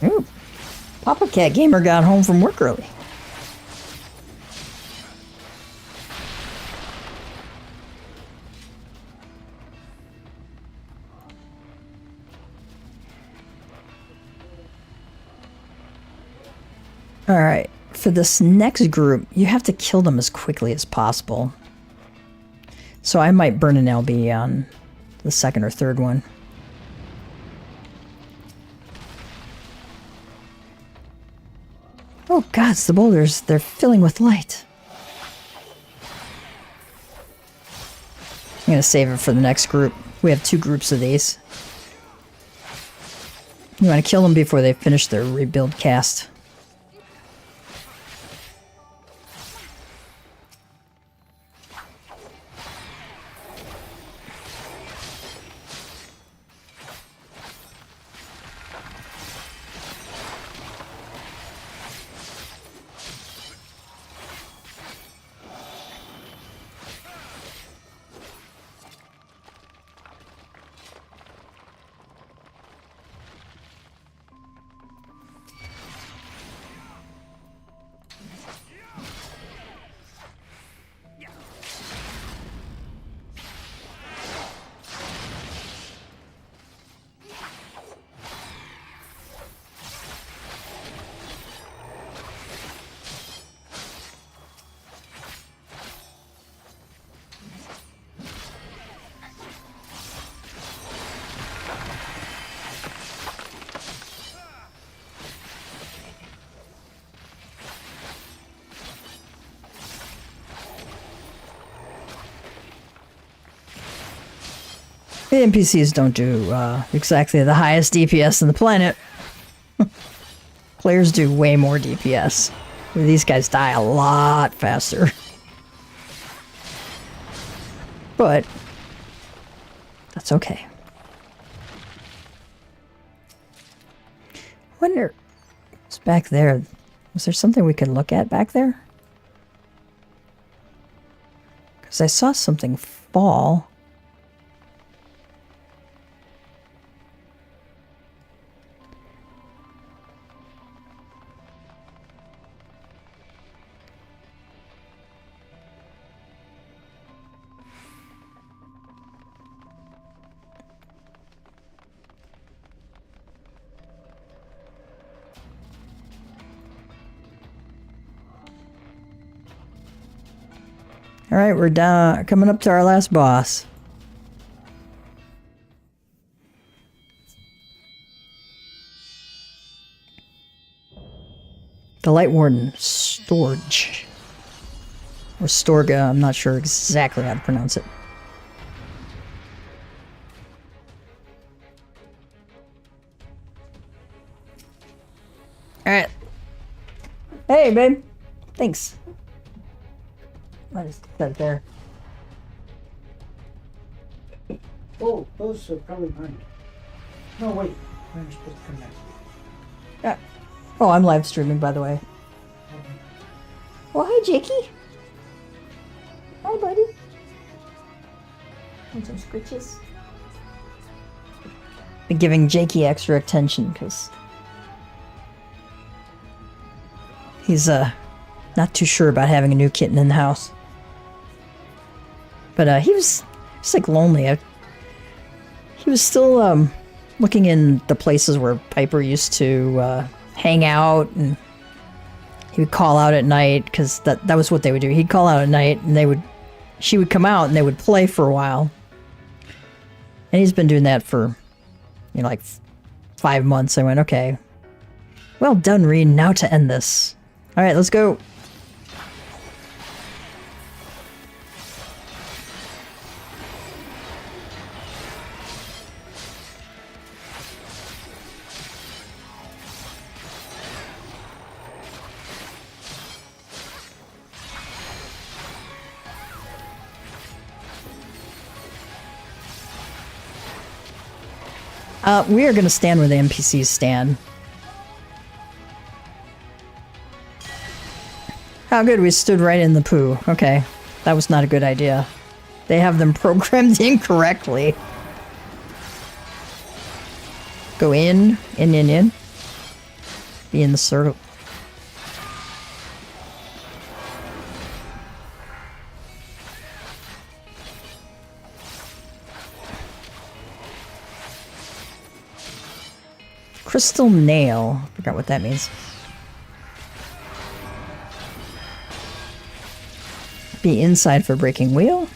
Ooh, MamaCatGamer got home from work early. All right, for this next group, you have to kill them as quickly as possible. So I might burn an LB on the second or third one. Oh gods, the boulders, they're filling with light. I'm gonna save it for the next group. We have 2 groups of these. You want to kill them before they finish their rebuild cast. The NPCs don't do exactly the highest DPS on the planet. Players do way more DPS. These guys die a lot faster. But that's okay. I wonder what's back there. Was there something we could look at back there? Because I saw something fall. All right, we're down, coming up to our last boss. The Light Warden, Storge. Or Storga, I'm not sure exactly how to pronounce it. All right. Hey, babe. Thanks. I just set it there. Oh, those are probably mine. No, wait. I'm supposed to come back. Yeah. Oh, I'm live streaming, by the way. Well, hi, Jakey. Hi, buddy. Want some scritches? Been giving Jakey extra attention because he's not too sure about having a new kitten in the house. But he was like lonely. He was still looking in the places where Piper used to hang out, and he would call out at night because that was what they would do. He'd call out at night, and she would come out and they would play for a while. And he's been doing that for, like 5 months. I went, okay, well done, Reed. Now to end this. All right, let's go. We are going to stand where the NPCs stand. How good, we stood right in the poo. Okay, that was not a good idea. They have them programmed incorrectly. Go in. Be in the circle. Crystal nail. Forgot what that means. Be inside for breaking wheel.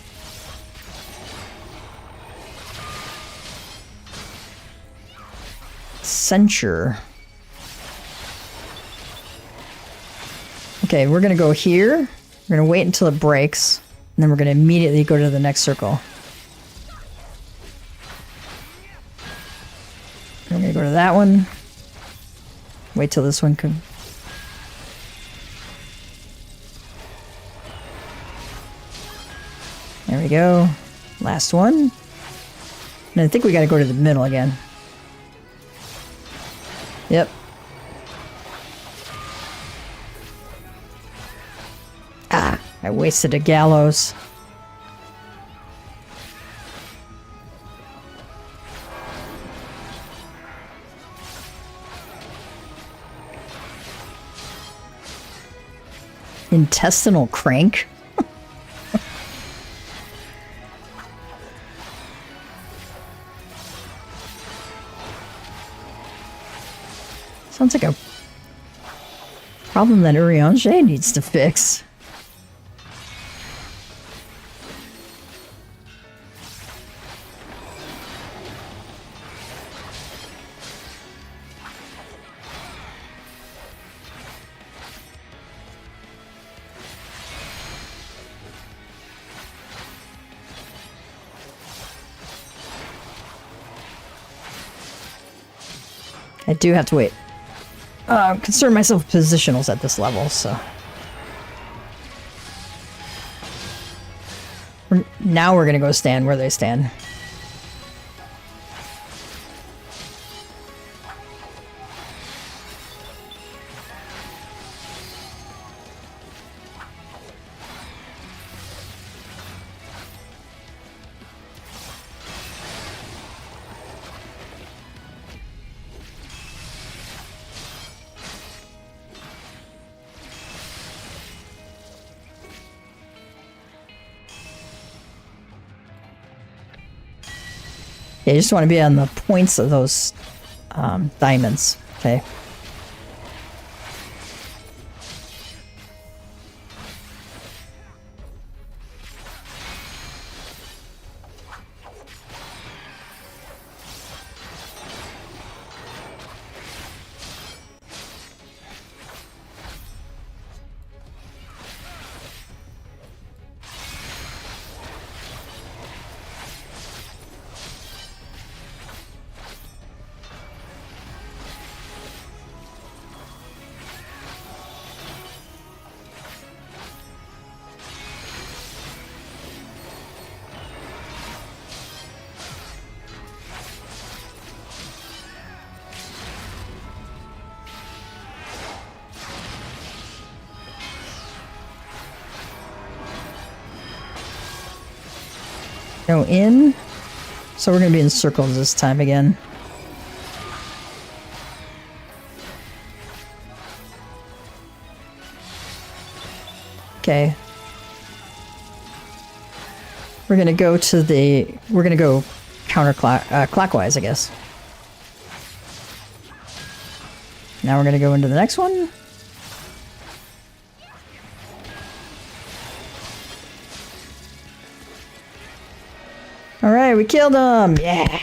Censure. Okay, we're going to go here. We're going to wait until it breaks. And then we're going to immediately go to the next circle. I'm going to go to that one. Wait till this one comes. There we go. Last one. And I think we got to go to the middle again. Yep. Ah, I wasted a gallows. Intestinal crank? Sounds like a problem that Urianger needs to fix. I do have to wait. Concern myself with positionals at this level, so. Now we're gonna go stand where they stand. Yeah, you just want to be on the points of those diamonds, okay? Go in. So we're going to be in circles this time again. Okay. We're going to go to the... We're going to go clockwise, I guess. Now we're going to go into the next one. Alright, we killed him! Yeah!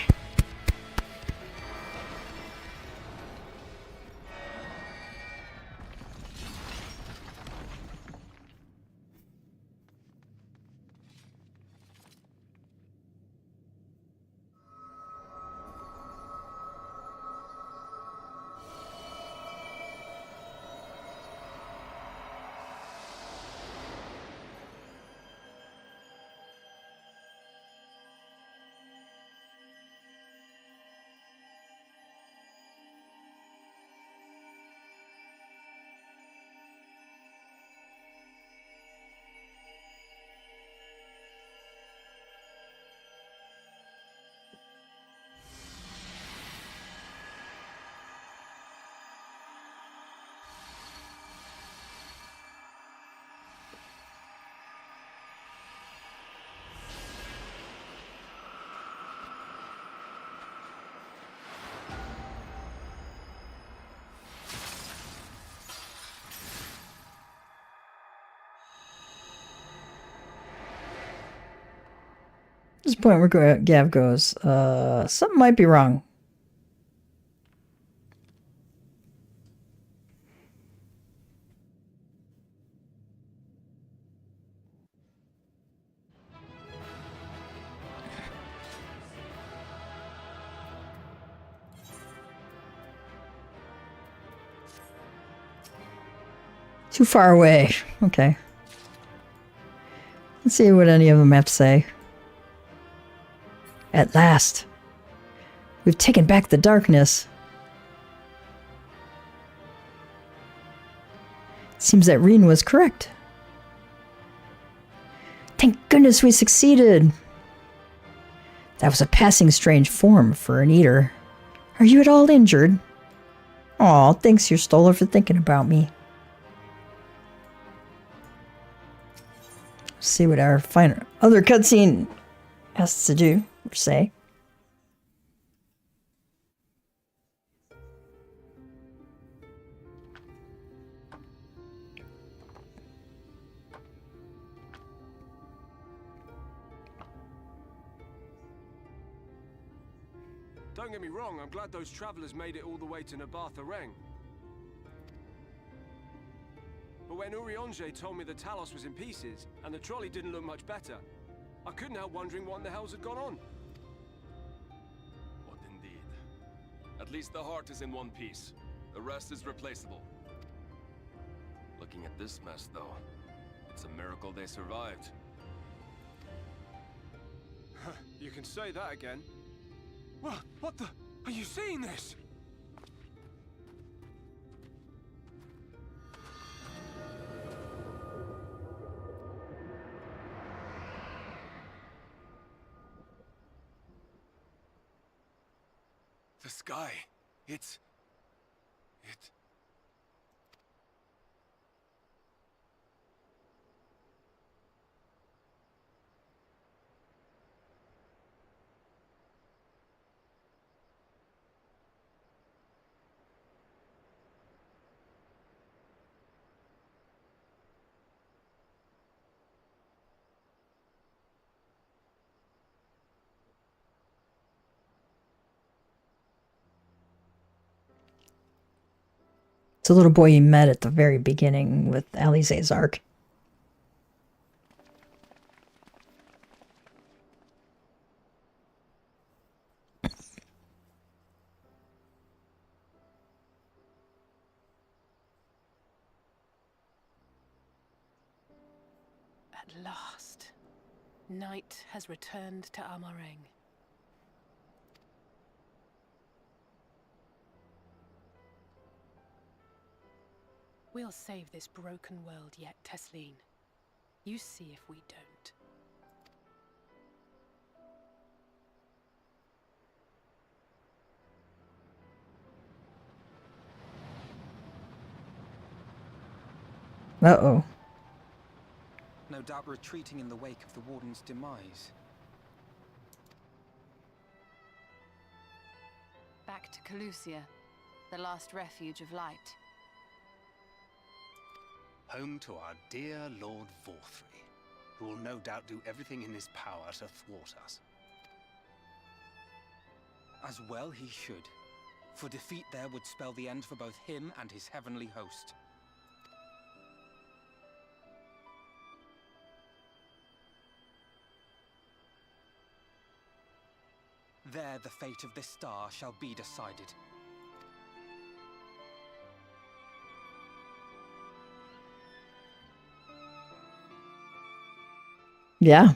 This point where Gav goes, something might be wrong. Too far away. Okay. Let's see what any of them have to say. At last. We've taken back the darkness. Seems that Reen was correct. Thank goodness we succeeded. That was a passing strange form for an eater. Are you at all injured? Aw, thanks, your Stoller, for thinking about me. Let's see what our other cutscene has to do or say. Don't get me wrong, I'm glad those travelers made it all the way to Nabatha Reng. But when Urianger told me the Talos was in pieces, and the trolley didn't look much better, I couldn't help wondering what in the hells had gone on. What indeed? At least the heart is in one piece. The rest is replaceable. Looking at this mess, though, it's a miracle they survived. You can say that again. What the? Are you seeing this? The sky. It... It's a little boy you met at the very beginning with Alize's arc. At last, night has returned to Amareng. We'll save this broken world yet, Tesleen. You see if we don't. Uh-oh. No doubt retreating in the wake of the Warden's demise. Back to Calusia, the last refuge of light. Home to our dear Lord Vorthry, who will no doubt do everything in his power to thwart us. As well he should, for defeat there would spell the end for both him and his heavenly host. There the fate of this star shall be decided. Yeah.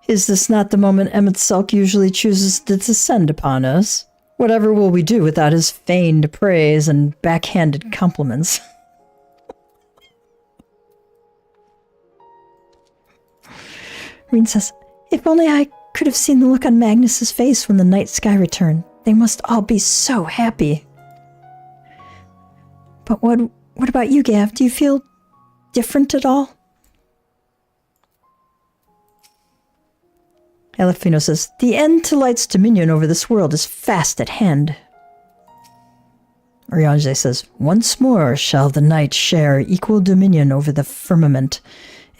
Is this not the moment Emmett Selk usually chooses to descend upon us? Whatever will we do without his feigned praise and backhanded compliments? Reen says, if only I could have seen the look on Magnus's face when the night sky returned. They must all be so happy. But what about you, Gav? Do you feel different at all? Elefino says, the end to Light's dominion over this world is fast at hand. Urianger says, once more shall the night share equal dominion over the firmament,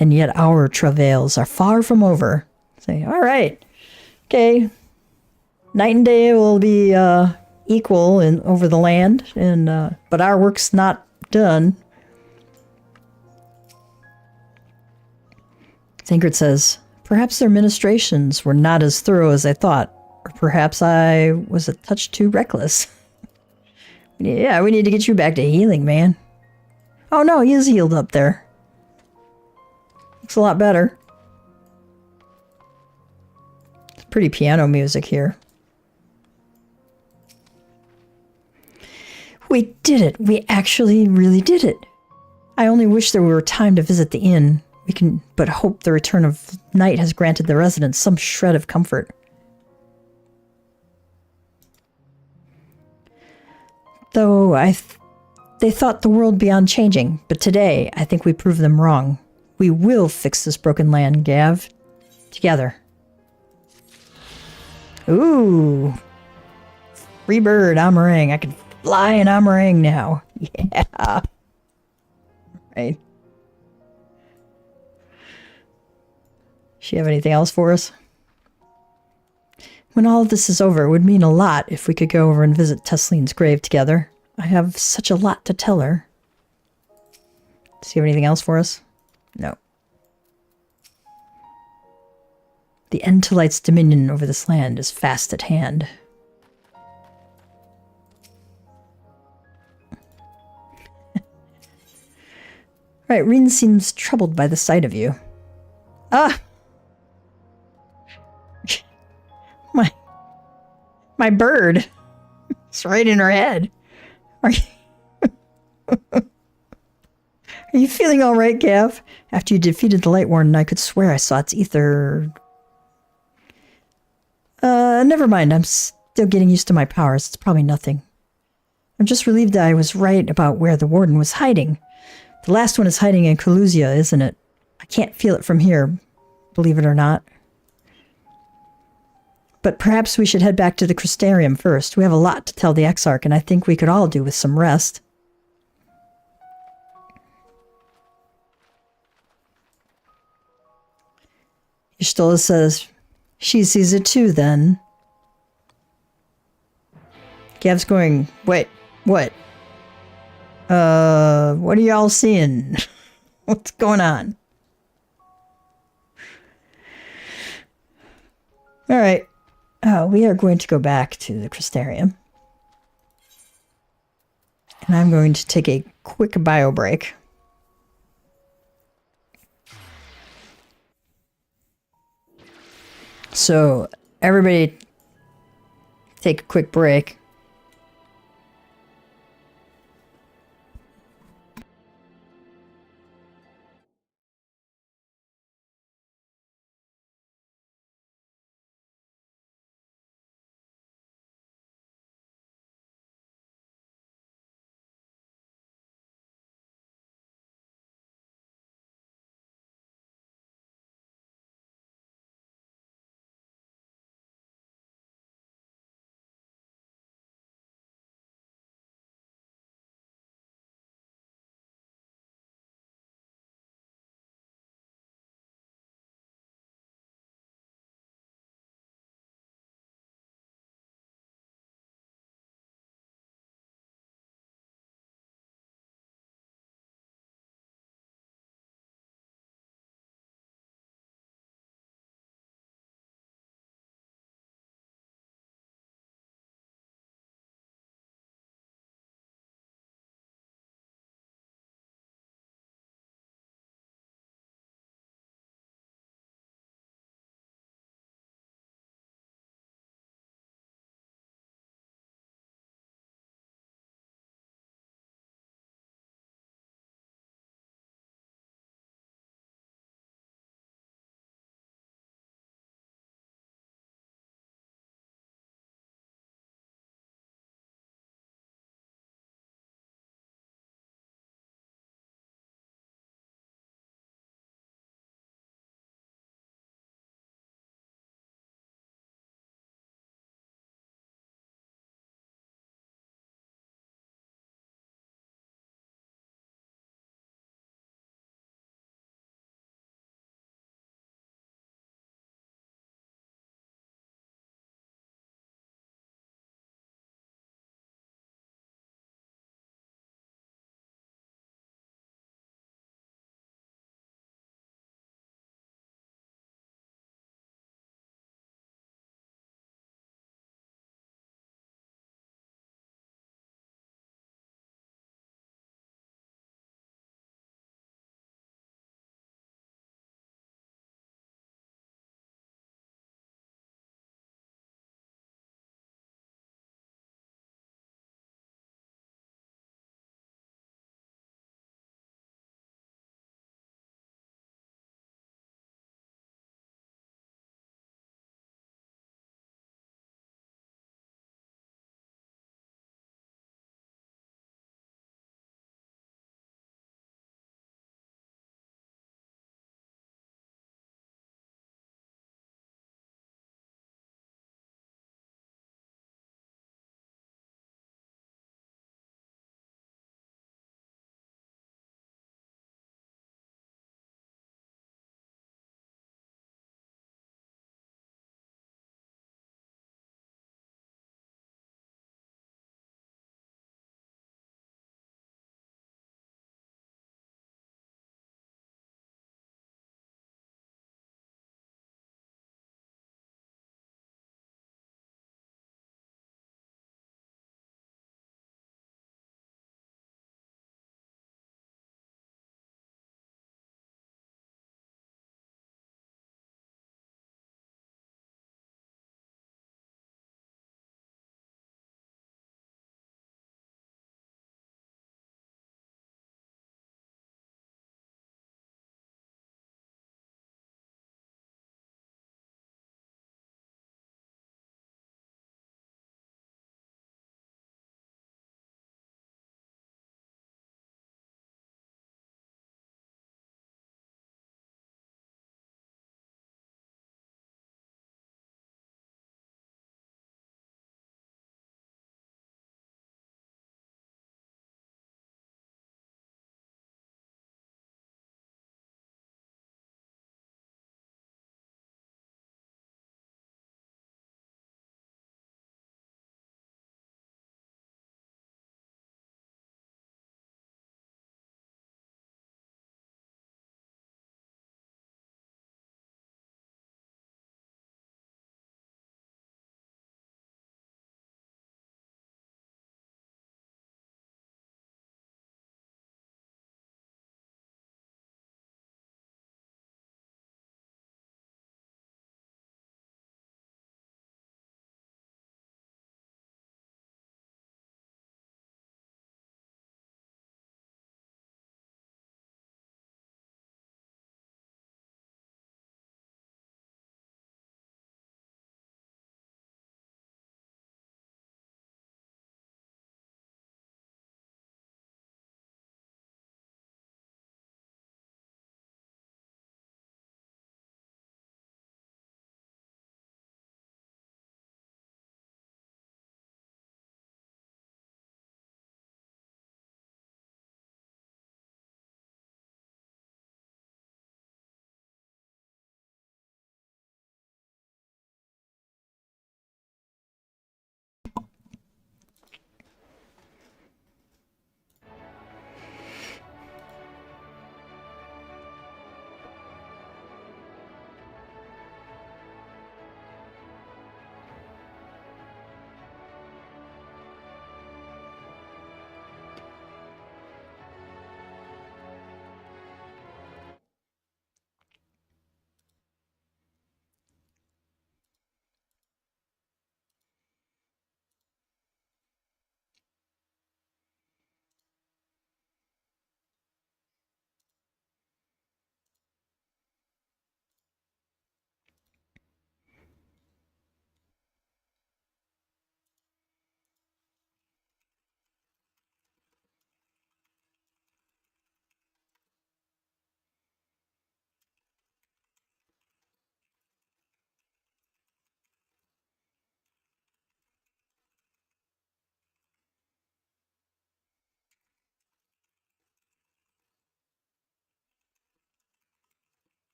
and yet our travails are far from over. Say, all right, okay. Night and day will be equal over the land, and but our work's not done. Tancred says, perhaps their ministrations were not as thorough as I thought, or perhaps I was a touch too reckless. Yeah, we need to get you back to healing, man. Oh no, he is healed up there. Looks a lot better. It's pretty piano music here. We did it. We actually really did it. I only wish there were time to visit the inn. We can but hope the return of night has granted the residents some shred of comfort. Though they thought the world beyond changing, but today I think we proved them wrong. We will fix this broken land, Gav. Together. Ooh. Free bird, Amarang. I can fly in Amarang now. Yeah. Right. She have anything else for us? When all of this is over, it would mean a lot if we could go over and visit Tesslene's grave together. I have such a lot to tell her. Does he have anything else for us? No. The end to Light's dominion over this land is fast at hand. Right, Rin seems troubled by the sight of you. Ah! My bird. It's right in her head. Are you feeling all right, Gav? After you defeated the Light Warden, I could swear I saw its ether. Never mind. I'm still getting used to my powers. It's probably nothing. I'm just relieved that I was right about where the Warden was hiding. The last one is hiding in Calusia, isn't it? I can't feel it from here, believe it or not. But perhaps we should head back to the Crystarium first. We have a lot to tell the Exarch, and I think we could all do with some rest. Y'shtola says, she sees it too, then. Gav's going, wait, what? What are y'all seeing? What's going on? Alright. We are going to go back to the Crystarium. And I'm going to take a quick bio break. So, everybody take a quick break.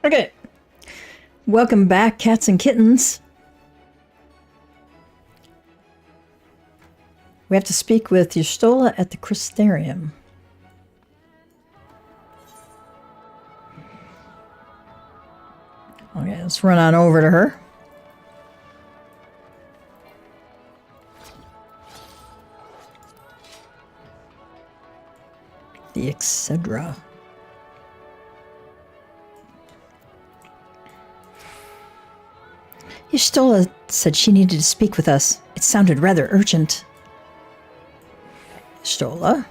Okay. Welcome back, cats and kittens. We have to speak with Y'shtola at the Crystarium. Okay, let's run on over to her. The Etc. Y'shtola said she needed to speak with us. It sounded rather urgent. Y'shtola?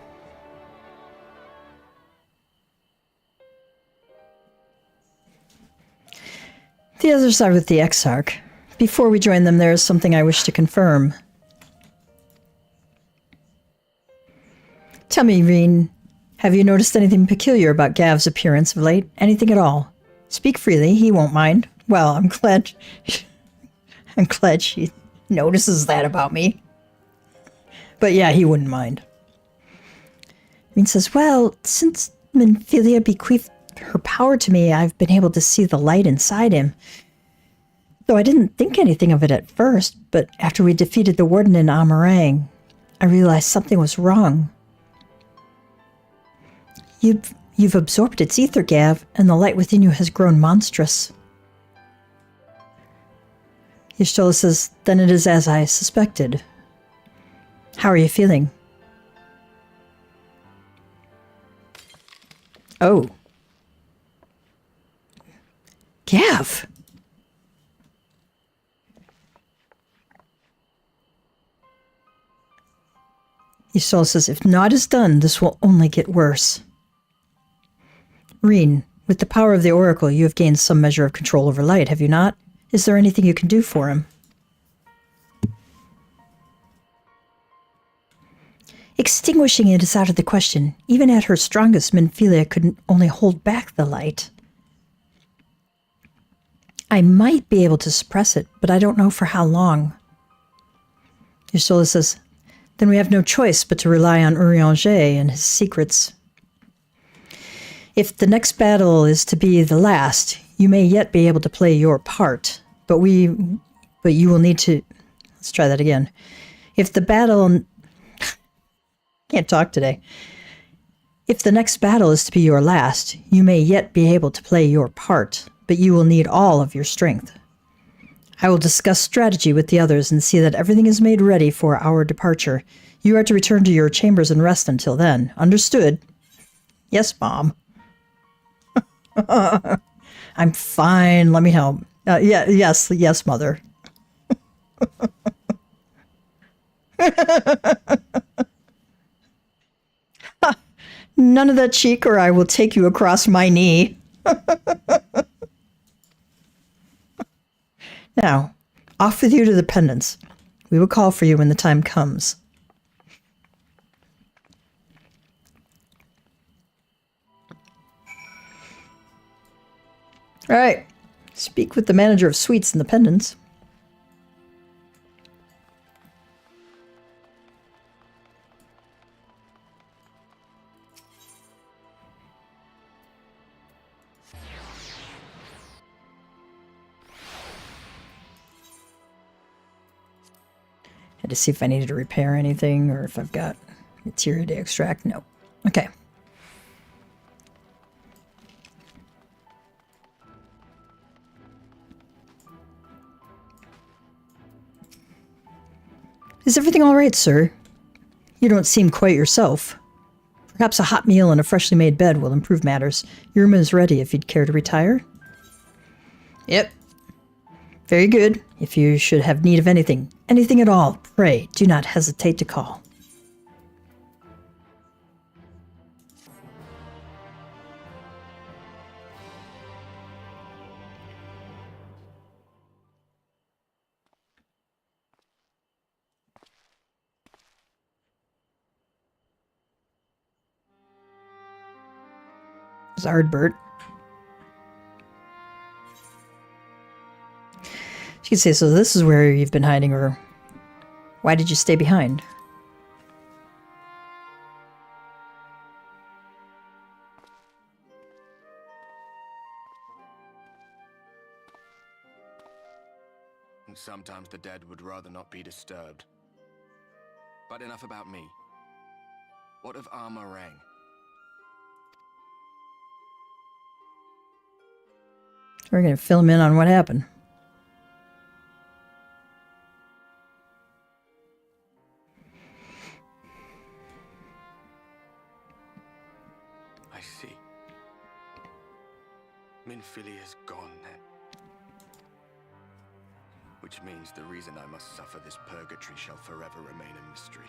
The others are with the Exarch. Before we join them, there is something I wish to confirm. Tell me, Reen, have you noticed anything peculiar about Gav's appearance of late? Anything at all? Speak freely, he won't mind. Well, I'm glad she notices that about me. But yeah, he wouldn't mind. Reen says, well, since Minfilia bequeathed her power to me, I've been able to see the light inside him. Though I didn't think anything of it at first, but after we defeated the Warden in Amarang, I realized something was wrong. You've absorbed its ether, Gav, and the light within you has grown monstrous. Y'shtola says, then it is as I suspected. How are you feeling? Oh. Gav! Y'shtola says, if naught is done, this will only get worse. Reen, with the power of the Oracle, you have gained some measure of control over light, have you not? Is there anything you can do for him? Extinguishing it is out of the question. Even at her strongest, Minfilia could only hold back the light. I might be able to suppress it, but I don't know for how long. Y'shtola says, then we have no choice but to rely on Urianger and his secrets. If the next battle is to be the last, you may yet be able to play your part, but you will need to... Let's try that again. If the battle... Can't talk today. If the next battle is to be your last, you may yet be able to play your part, but you will need all of your strength. I will discuss strategy with the others and see that everything is made ready for our departure. You are to return to your chambers and rest until then. Understood? Yes, Mom. I'm fine. Let me help. Yes, Mother. None of that cheek or I will take you across my knee. Now, off with you to the pendants. We will call for you when the time comes. All right. Speak with the manager of suites and the pendants. Had to see if I needed to repair anything or if I've got material to extract. No. Okay. Is everything all right, sir? You don't seem quite yourself. Perhaps a hot meal and a freshly made bed will improve matters. Your room is ready if you'd care to retire. Yep. Very good. If you should have need of anything at all, pray do not hesitate to call. Zardbert. She could say, so this is where you've been hiding, or why did you stay behind? And sometimes the dead would rather not be disturbed. But enough about me. What of Armorang? We're going to fill him in on what happened. I see. Minfilia's gone then. Which means the reason I must suffer this purgatory shall forever remain a mystery.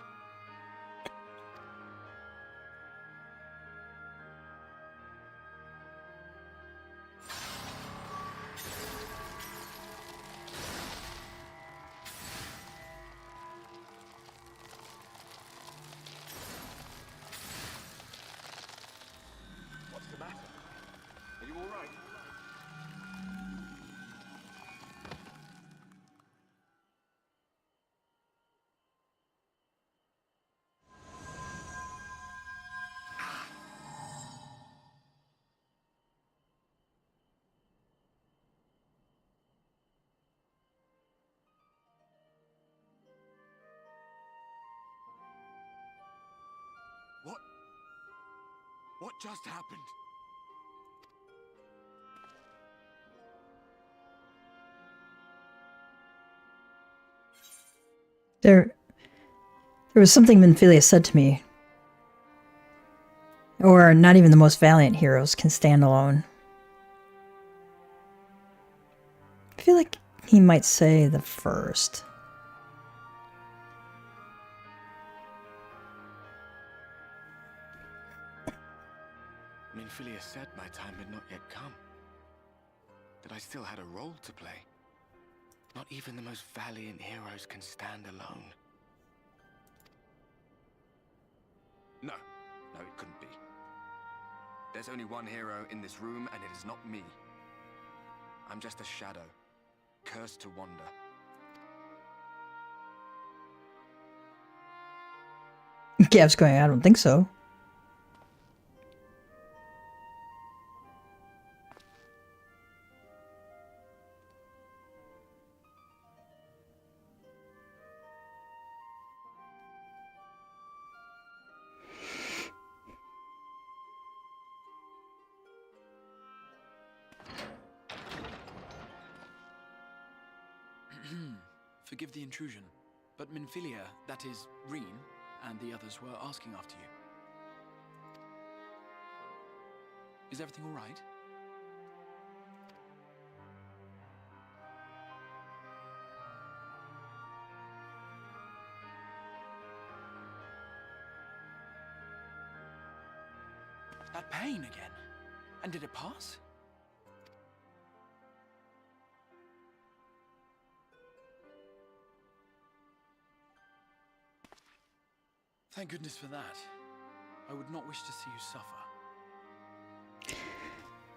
What's the matter? Are you all right? What just happened? There was something Minfilia said to me. Or not even the most valiant heroes can stand alone. I feel like he might say the first. Minfilia said my time had not yet come. That I still had a role to play. Not even the most valiant heroes can stand alone. No, it couldn't be. There's only one hero in this room, and it is not me. I'm just a shadow, cursed to wander. Gav's going, I don't think so. Forgive the intrusion, but Minfilia, that is, Reen, and the others were asking after you. Is everything all right? That pain again? And did it pass? Thank goodness for that. I would not wish to see you suffer.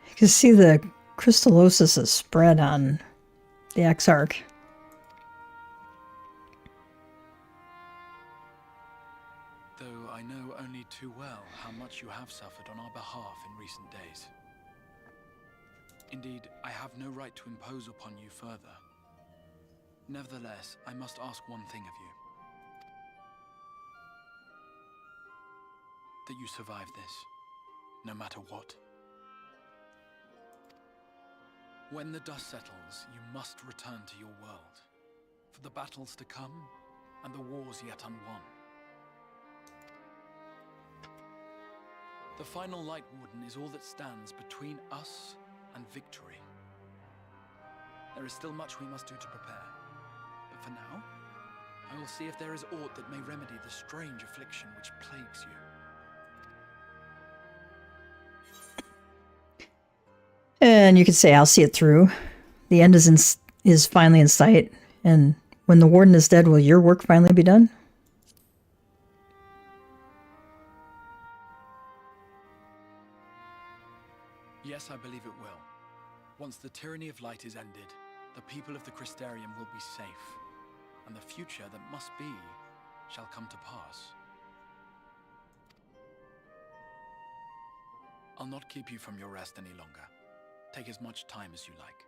You can see the crystallosis is spread on the Exarch. Though I know only too well how much you have suffered on our behalf in recent days. Indeed, I have no right to impose upon you further. Nevertheless, I must ask one thing of you. That you survive this, no matter what. When the dust settles, you must return to your world, for the battles to come and the wars yet unwon. The final Light Warden is all that stands between us and victory. There is still much we must do to prepare, but for now, I will see if there is aught that may remedy the strange affliction which plagues you. And you could say, I'll see it through. The end is finally in sight. And when the warden is dead, will your work finally be done? Yes, I believe it will. Once the tyranny of light is ended, the people of the Crystarium will be safe. And the future that must be shall come to pass. I'll not keep you from your rest any longer. Take as much time as you like.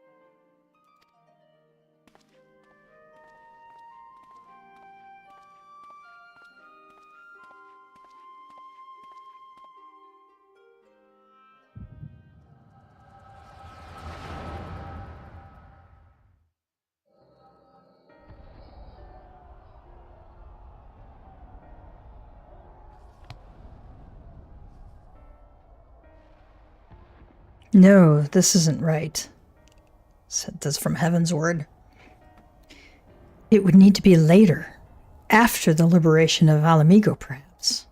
No, this isn't right, said this from Heaven's word. It would need to be later, after the liberation of Alamigo, perhaps.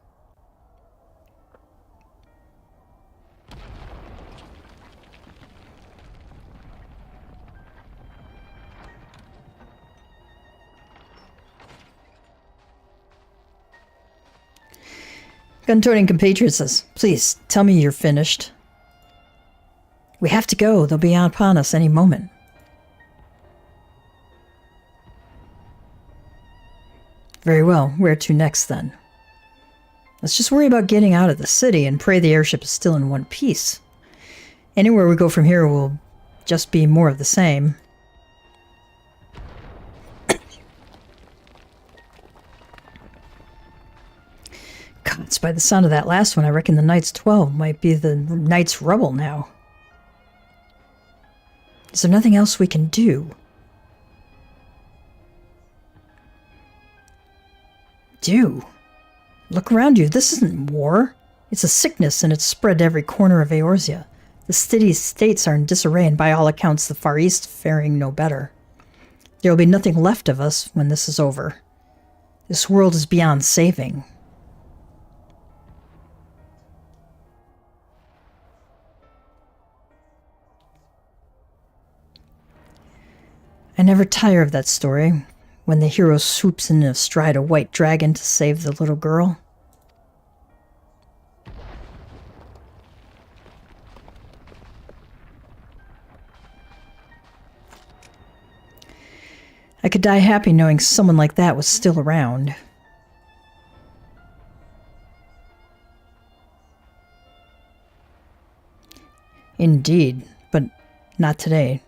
Gun-toting compatriot says, please, tell me you're finished. We have to go. They'll be out upon us any moment. Very well. Where to next, then? Let's just worry about getting out of the city and pray the airship is still in one piece. Anywhere we go from here will just be more of the same. Gods, by the sound of that last one, I reckon the Knight's 12 might be the Knight's rubble now. Is there nothing else we can do? Look around you. This isn't war. It's a sickness, and it's spread to every corner of Eorzea. The city's states are in disarray, and by all accounts, the Far East faring no better. There will be nothing left of us when this is over. This world is beyond saving. I never tire of that story, when the hero swoops in astride a white dragon to save the little girl. I could die happy knowing someone like that was still around. Indeed, but not today.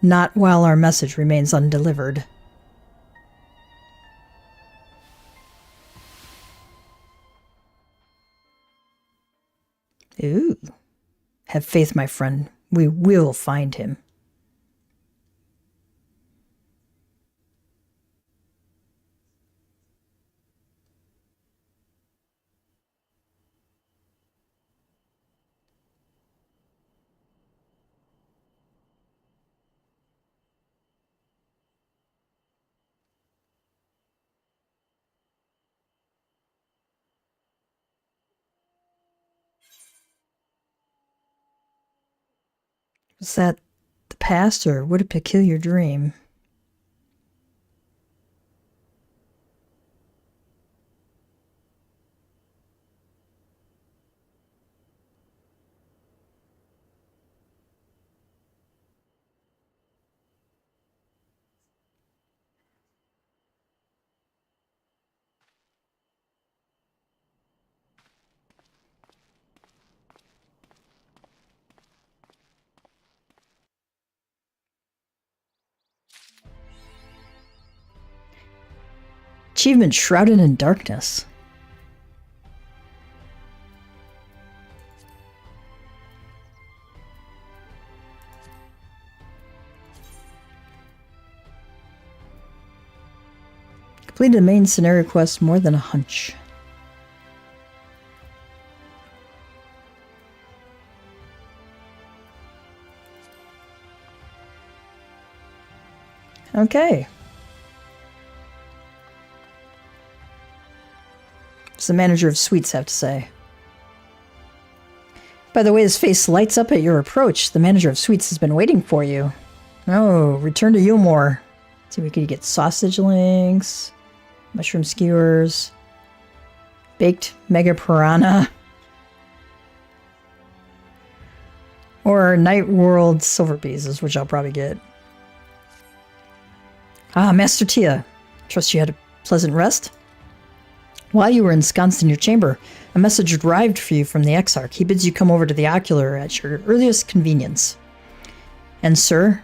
Not while our message remains undelivered. Ooh. Have faith, my friend. We will find him. Was that the past, or what a peculiar dream? Achievement Shrouded in Darkness. Completed the main scenario quest More Than a Hunch. Okay. What's the manager of Sweets have to say? By the way, his face lights up at your approach. The manager of Sweets has been waiting for you. Oh, return to Yulmore. See if we could get sausage links, mushroom skewers, baked mega piranha, or Night World silver pieces, which I'll probably get. Ah, Master Tia. Trust you had a pleasant rest? While you were ensconced in your chamber, a message arrived for you from the Exarch. He bids you come over to the Ocular at your earliest convenience. And sir,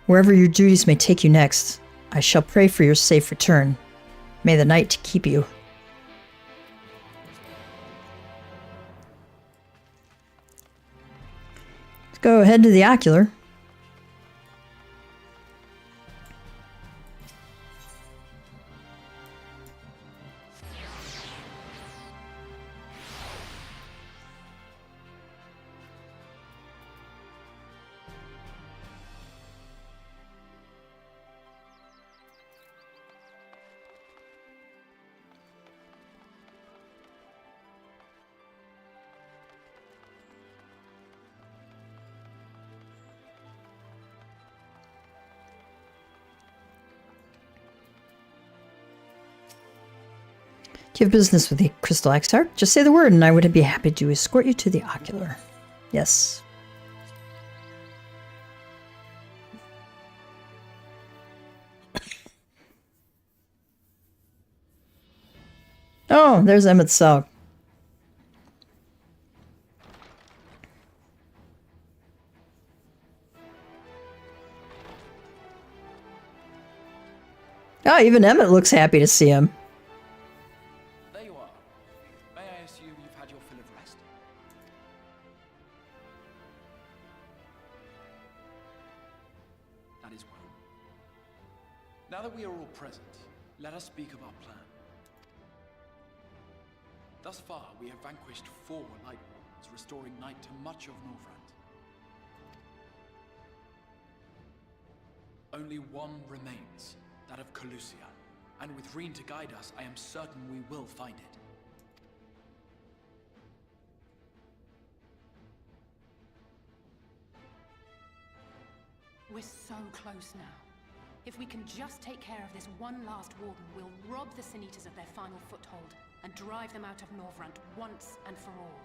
wherever your duties may take you next, I shall pray for your safe return. May the night keep you. Let's go ahead to the Ocular. Do you have business with the Crystal Exarch? Just say the word and I would be happy to escort you to the ocular. Yes. Oh, there's Emmett's cell. Oh, even Emmett looks happy to see him. There you are. May I assume you've had your fill of rest? That is well. Now that we are all present, let us speak of our plan. Thus far, we have vanquished 4 Light Warlords, restoring Night to much of Northrend. Only one remains, that of Calusia, and with Reen to guide us, I am certain we will find it. We're so close now. If we can just take care of this one last warden, we'll rob the Sin Eaters of their final foothold and drive them out of Northrend once and for all.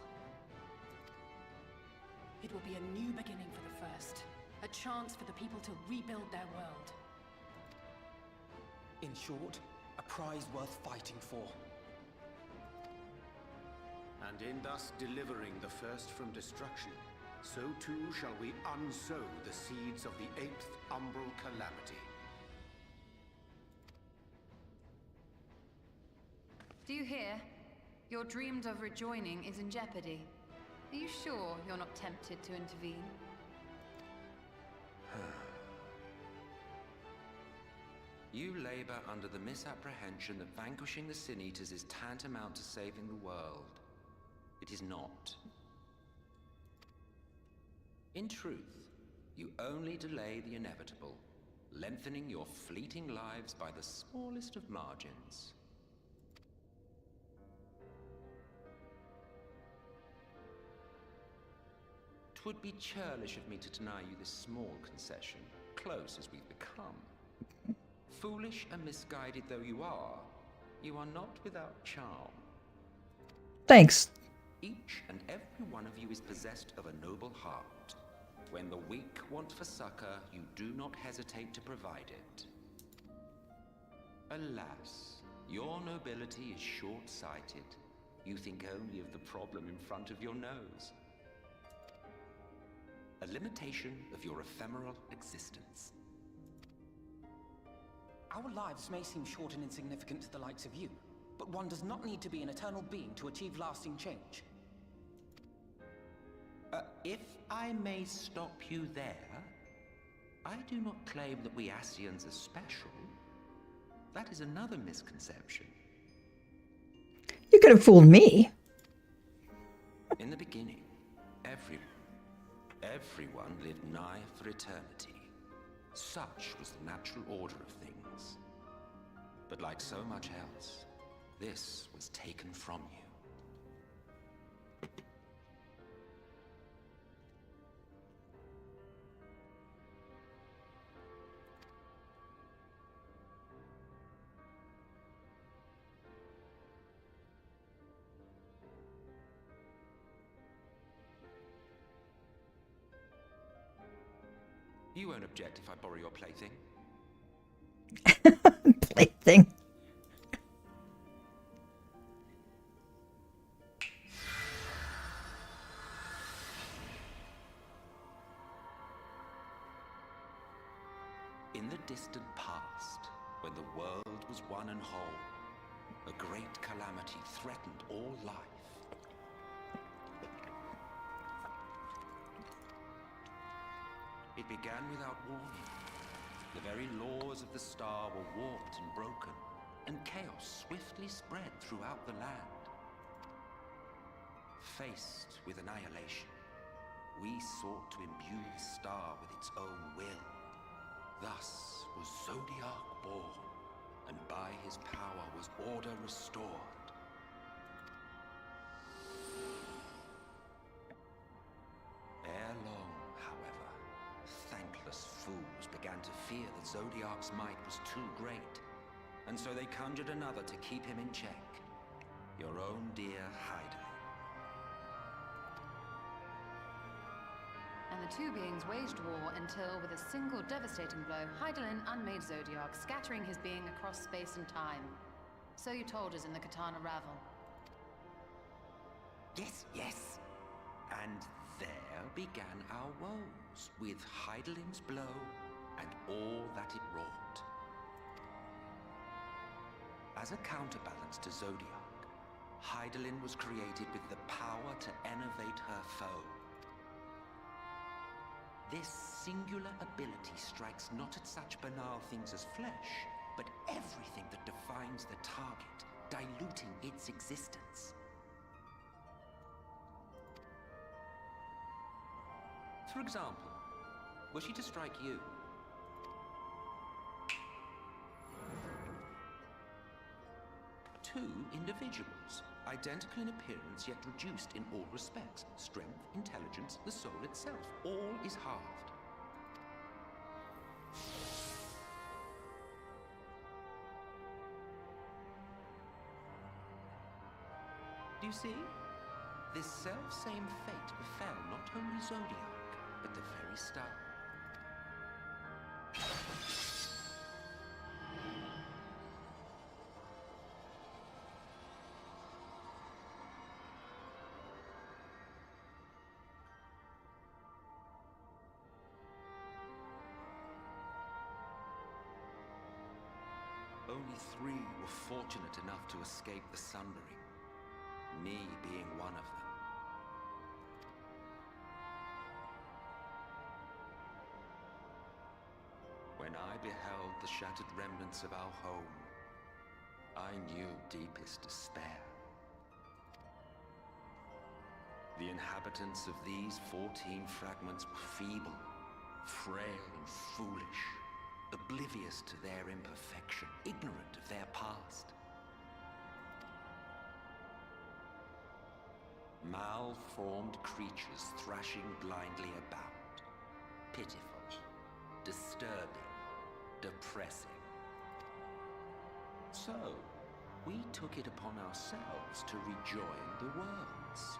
It will be a new beginning for the First, a chance for the people to rebuild their world. In short, a prize worth fighting for. And in thus delivering the First from destruction, so too shall we unsow the seeds of the 8th umbral calamity. Do you hear? Your dreamed of rejoining is in jeopardy. Are you sure you're not tempted to intervene? You labor under the misapprehension that vanquishing the Sin Eaters is tantamount to saving the world. It is not. In truth, you only delay the inevitable, lengthening your fleeting lives by the smallest of margins. Twould be churlish of me to deny you this small concession, close as we've become. Foolish and misguided though you are not without charm. Thanks. Each and every one of you is possessed of a noble heart. When the weak want for succor, you do not hesitate to provide it. Alas, your nobility is short-sighted. You think only of the problem in front of your nose. A limitation of your ephemeral existence. Our lives may seem short and insignificant to the likes of you, but one does not need to be an eternal being to achieve lasting change. If I may stop you there, I do not claim that we Ascians are special. That is another misconception. You could have fooled me. In the beginning, everyone lived nigh for eternity. Such was the natural order of things. But like so much else, this was taken from you. You won't object if I borrow your plaything? Plaything. In the distant past, when the world was one and whole, a great calamity threatened all life. It began without warning. The very laws of the star were warped and broken, and chaos swiftly spread throughout the land. Faced with annihilation, we sought to imbue the star with its own will. Thus was Zodiac born, and by his power was order restored. Ere long, however, thankless fools began to fear that Zodiac's might was too great, and so they conjured another to keep him in check. Your own dear Hyde. And the two beings waged war until, with a single devastating blow, Hydaelyn unmade Zodiark, scattering his being across space and time. So you told us in the Katana Ravel. Yes, yes. And there began our woes, with Hydaelyn's blow and all that it wrought. As a counterbalance to Zodiark, Hydaelyn was created with the power to enervate her foe. This singular ability strikes not at such banal things as flesh, but everything that defines the target, diluting its existence. For example, were she to strike you? Two individuals, identical in appearance yet reduced in all respects. Strength, intelligence, the soul itself, all is halved. Do you see? This self-same fate befell not only Zodiark, but the very star. Only 3 were fortunate enough to escape the sundering, me being one of them. When I beheld the shattered remnants of our home, I knew deepest despair. The inhabitants of these 14 fragments were feeble, frail and foolish, oblivious to their imperfection, ignorant of their past. Malformed creatures thrashing blindly about. Pitiful, disturbing, depressing. So, we took it upon ourselves to rejoin the worlds.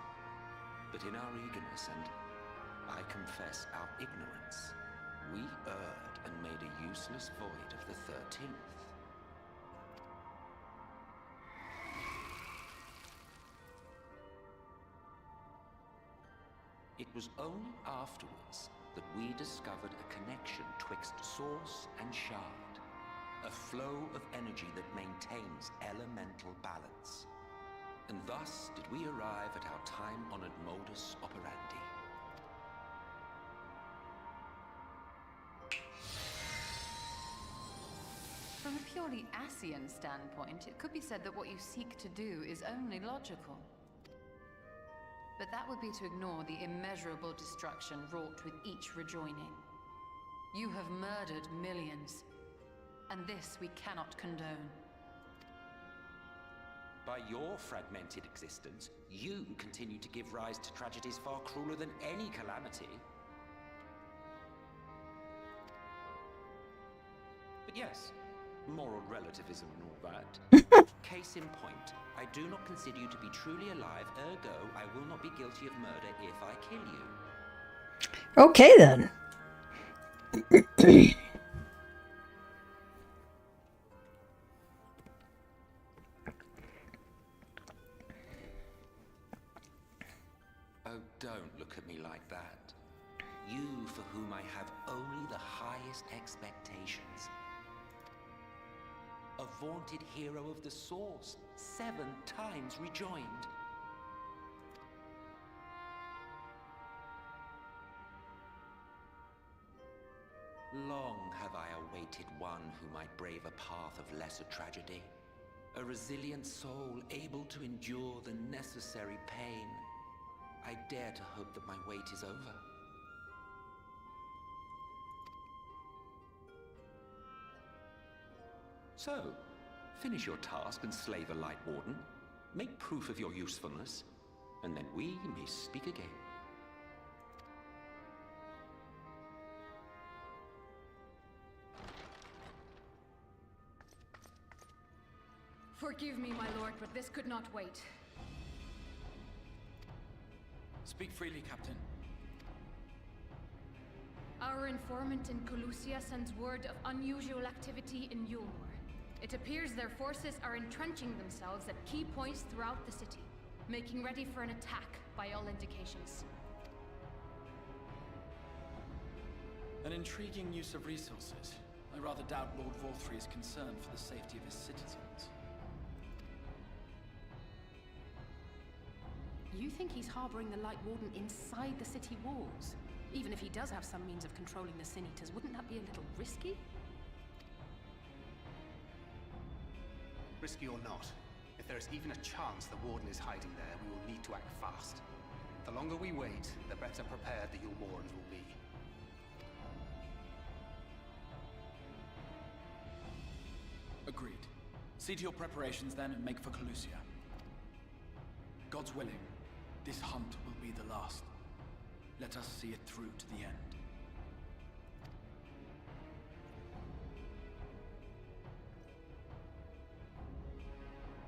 But in our eagerness and, I confess, our ignorance, we erred and made a useless void of the 13th. It was only afterwards that we discovered a connection twixt source and shard, a flow of energy that maintains elemental balance. And thus did we arrive at our time-honored modus operandi. From a purely Ascian standpoint, it could be said that what you seek to do is only logical. But that would be to ignore the immeasurable destruction wrought with each rejoining. You have murdered millions, and this we cannot condone. By your fragmented existence, you continue to give rise to tragedies far crueler than any calamity. But yes, moral relativism and all that. Case in point, I do not consider you to be truly alive, ergo I will not be guilty of murder if I kill you. Okay then. Oh, don't look at me like that. You for whom I have only the highest expectations. A vaunted hero of the Source, 7 times rejoined. Long have I awaited one who might brave a path of lesser tragedy. A resilient soul able to endure the necessary pain. I dare to hope that my wait is over. So, finish your task and slay the Light Warden. Make proof of your usefulness, and then we may speak again. Forgive me, my lord, but this could not wait. Speak freely, Captain. Our informant in Colusia sends word of unusual activity in Yulmore. It appears their forces are entrenching themselves at key points throughout the city, making ready for an attack by all indications. An intriguing use of resources. I rather doubt Lord Vorthry is concerned for the safety of his citizens. You think he's harboring the Light Warden inside the city walls? Even if he does have some means of controlling the Sin Eaters, wouldn't that be a little risky? Risky or not, if there is even a chance the Warden is hiding there, we will need to act fast. The longer we wait, the better prepared the Yulmorans will be. Agreed. See to your preparations then and make for Colusia. God's willing, this hunt will be the last. Let us see it through to the end.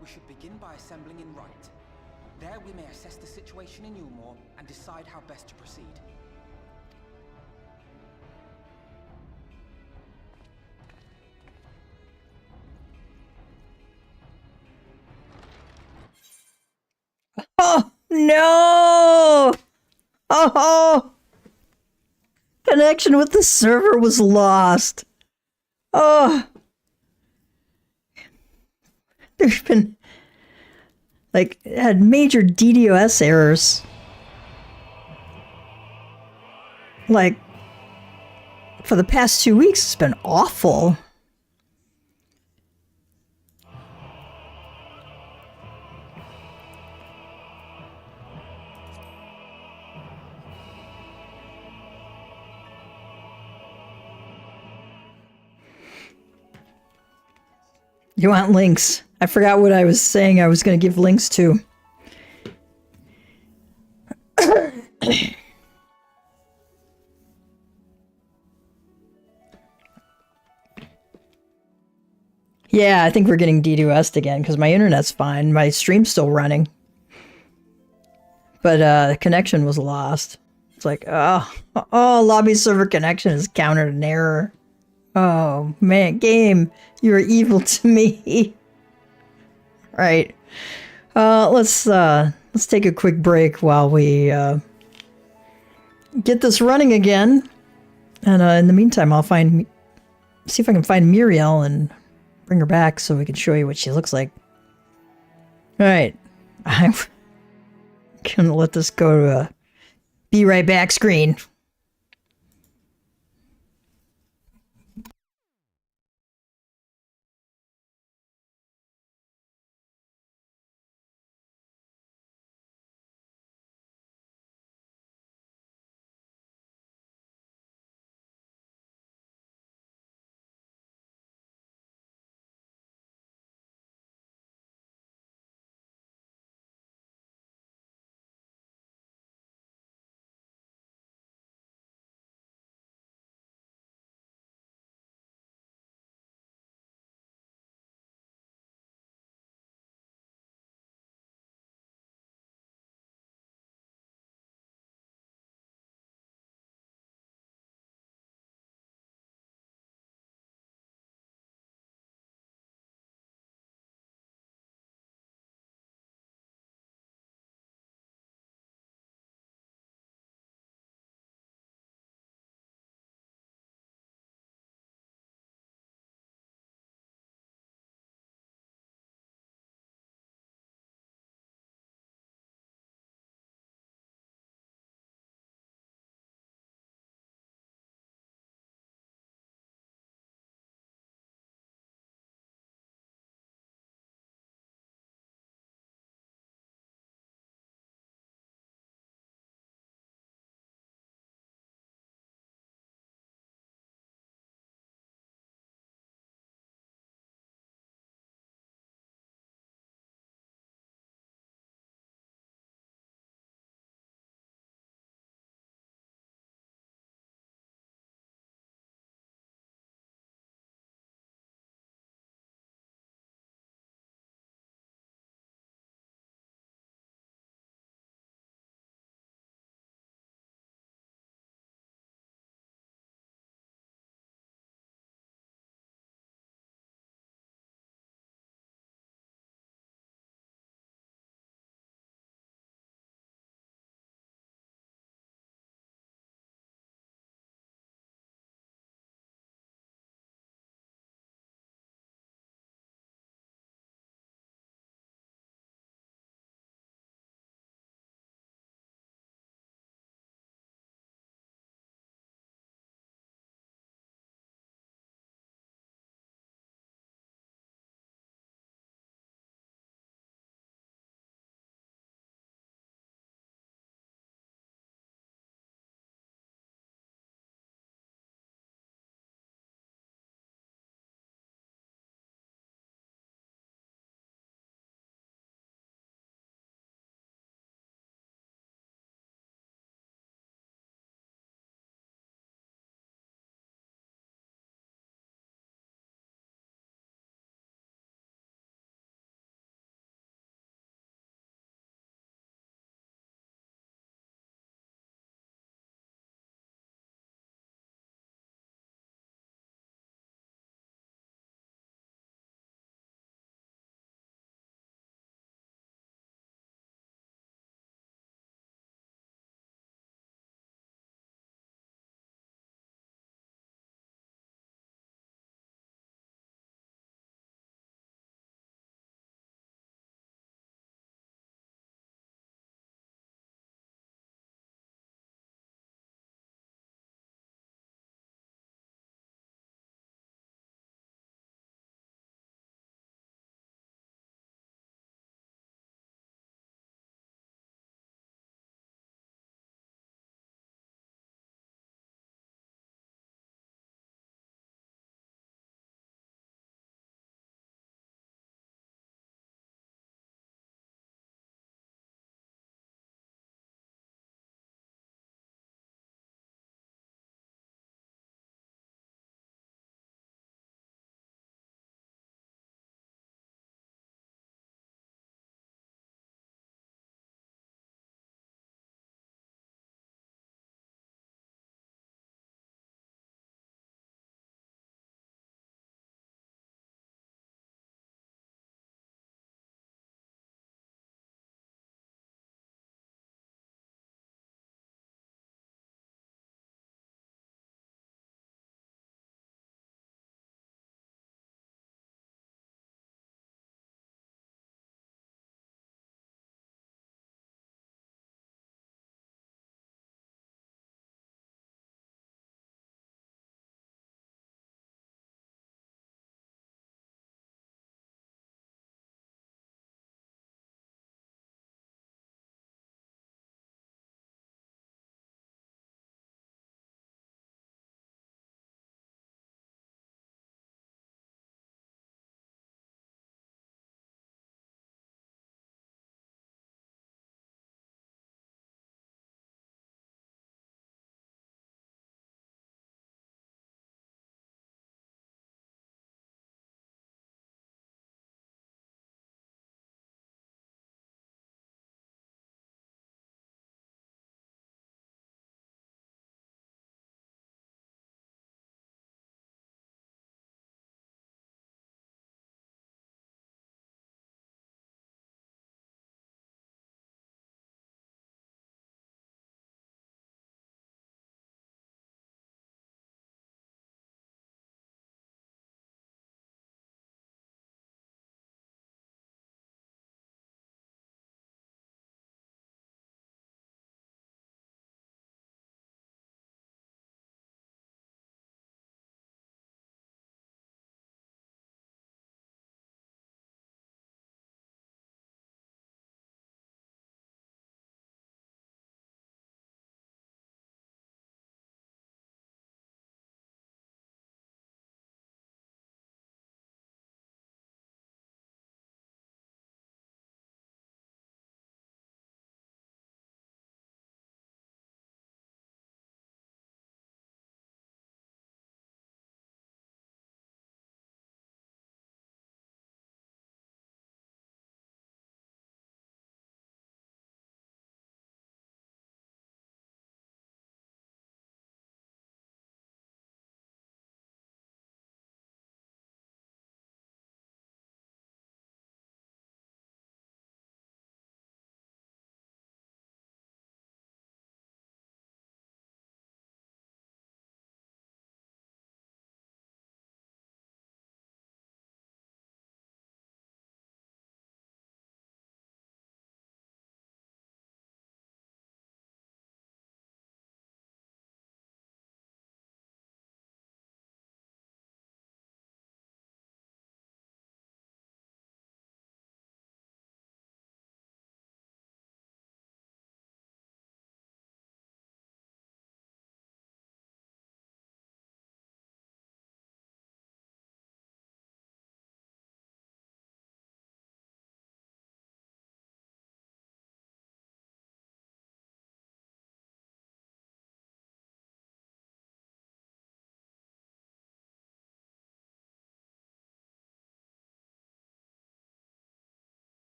We should begin by assembling in right. There we may assess the situation in Yulmore and decide how best to proceed. Oh, no! Oh! Connection with the server was lost. Oh! There's been, like, it had major DDoS errors. Like, for the past 2 weeks, it's been awful. You want links? I forgot what I was saying I was going to give links to. Yeah, I think we're getting DDoS'd again because my internet's fine. My stream's still running. But the connection was lost. It's like, oh, lobby server connection has countered an error. Oh, man, game, you're evil to me. Right. Let's take a quick break while we get this running again. And in the meantime, I'll see if I can find Miriel and bring her back so we can show you what she looks like. All right. I'm gonna let this go to a be right back screen.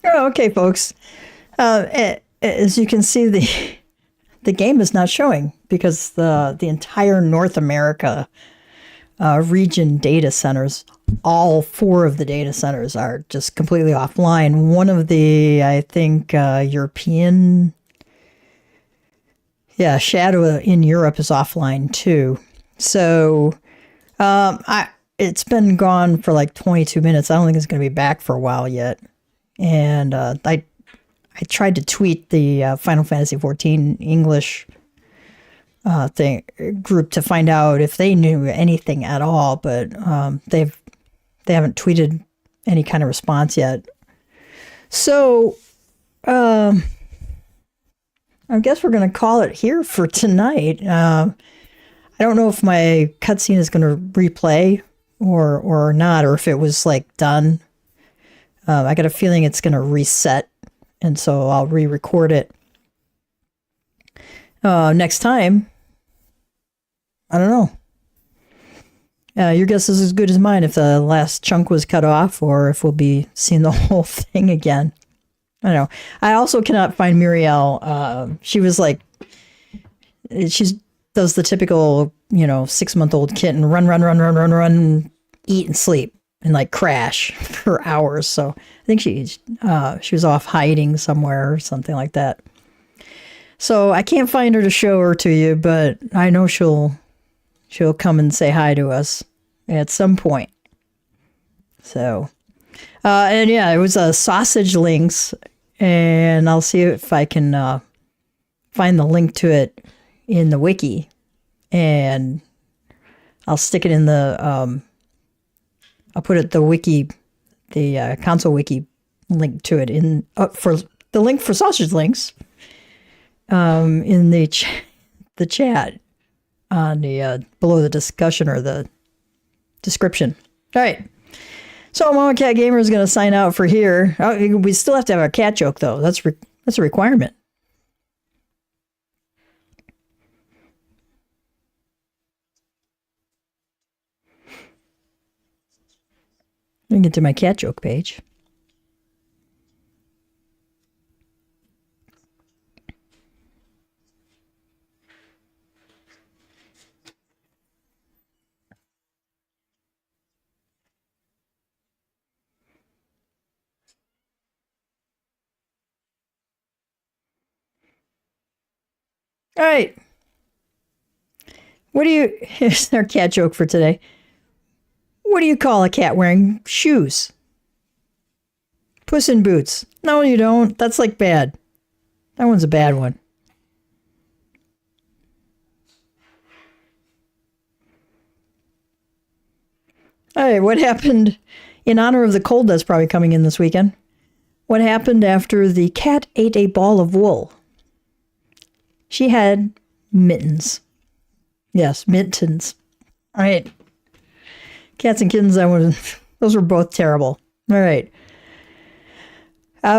Oh, okay, folks. As you can see, the game is not showing because the entire North America region data centers, all 4 of the data centers are just completely offline. One of the, I think, European, Shadow in Europe is offline too. So it's been gone for like 22 minutes. I don't think it's going to be back for a while yet. And I tried to tweet the Final Fantasy XIV English group to find out if they knew anything at all, but they haven't tweeted any kind of response yet. So I guess we're going to call it here for tonight. I don't know if my cutscene is going to replay or not, or if it was like done. I got a feeling it's going to reset, and so I'll re-record it next time. I don't know. Your guess is as good as mine if the last chunk was cut off or if we'll be seeing the whole thing again. I don't know. I also cannot find Miriel. She was like, she does the typical, 6-month-old kitten, run, eat and sleep and like crash for hours. So I think she was off hiding somewhere or something like that. So I can't find her to show her to you, but I know she'll come and say hi to us at some point. So, and yeah, it was Sausage Links, and I'll see if I can find the link to it in the wiki, and I'll stick it in the, I'll put it the wiki, the console wiki link to it in, for the link for Sausage Links, in the chat. On the below the discussion or the description. All right. So MamaCatGamer is going to sign out for here. Oh, we still have to have a cat joke though. That's a requirement. Let me get to my cat joke page. All right. Here's our cat joke for today. What do you call a cat wearing shoes? Puss in Boots. No, you don't. That's like bad. That one's a bad one. All right, what happened in honor of the cold that's probably coming in this weekend? What happened after the cat ate a ball of wool? She had mittens. Yes, mittens. All right. Cats and kittens, those were both terrible. All right.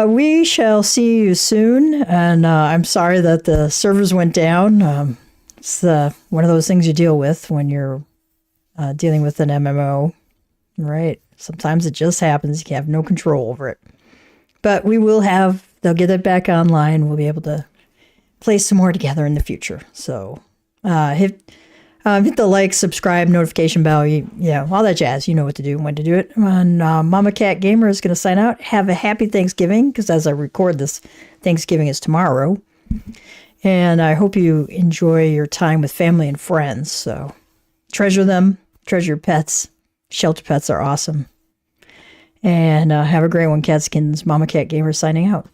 We shall see you soon, and I'm sorry that the servers went down. It's one of those things you deal with when you're dealing with an MMO, right? Sometimes it just happens. You have no control over it. But they'll get it back online. We'll be able to play some more together in the future. So hit the like, subscribe, notification bell, all that jazz. You know what to do and when to do it. And MamaCatGamer is going to sign out. Have a happy Thanksgiving, because as I record this, Thanksgiving is tomorrow. And I hope you enjoy your time with family and friends. So treasure them, treasure your pets. Shelter pets are awesome. And have a great one, Catskins. MamaCatGamer signing out.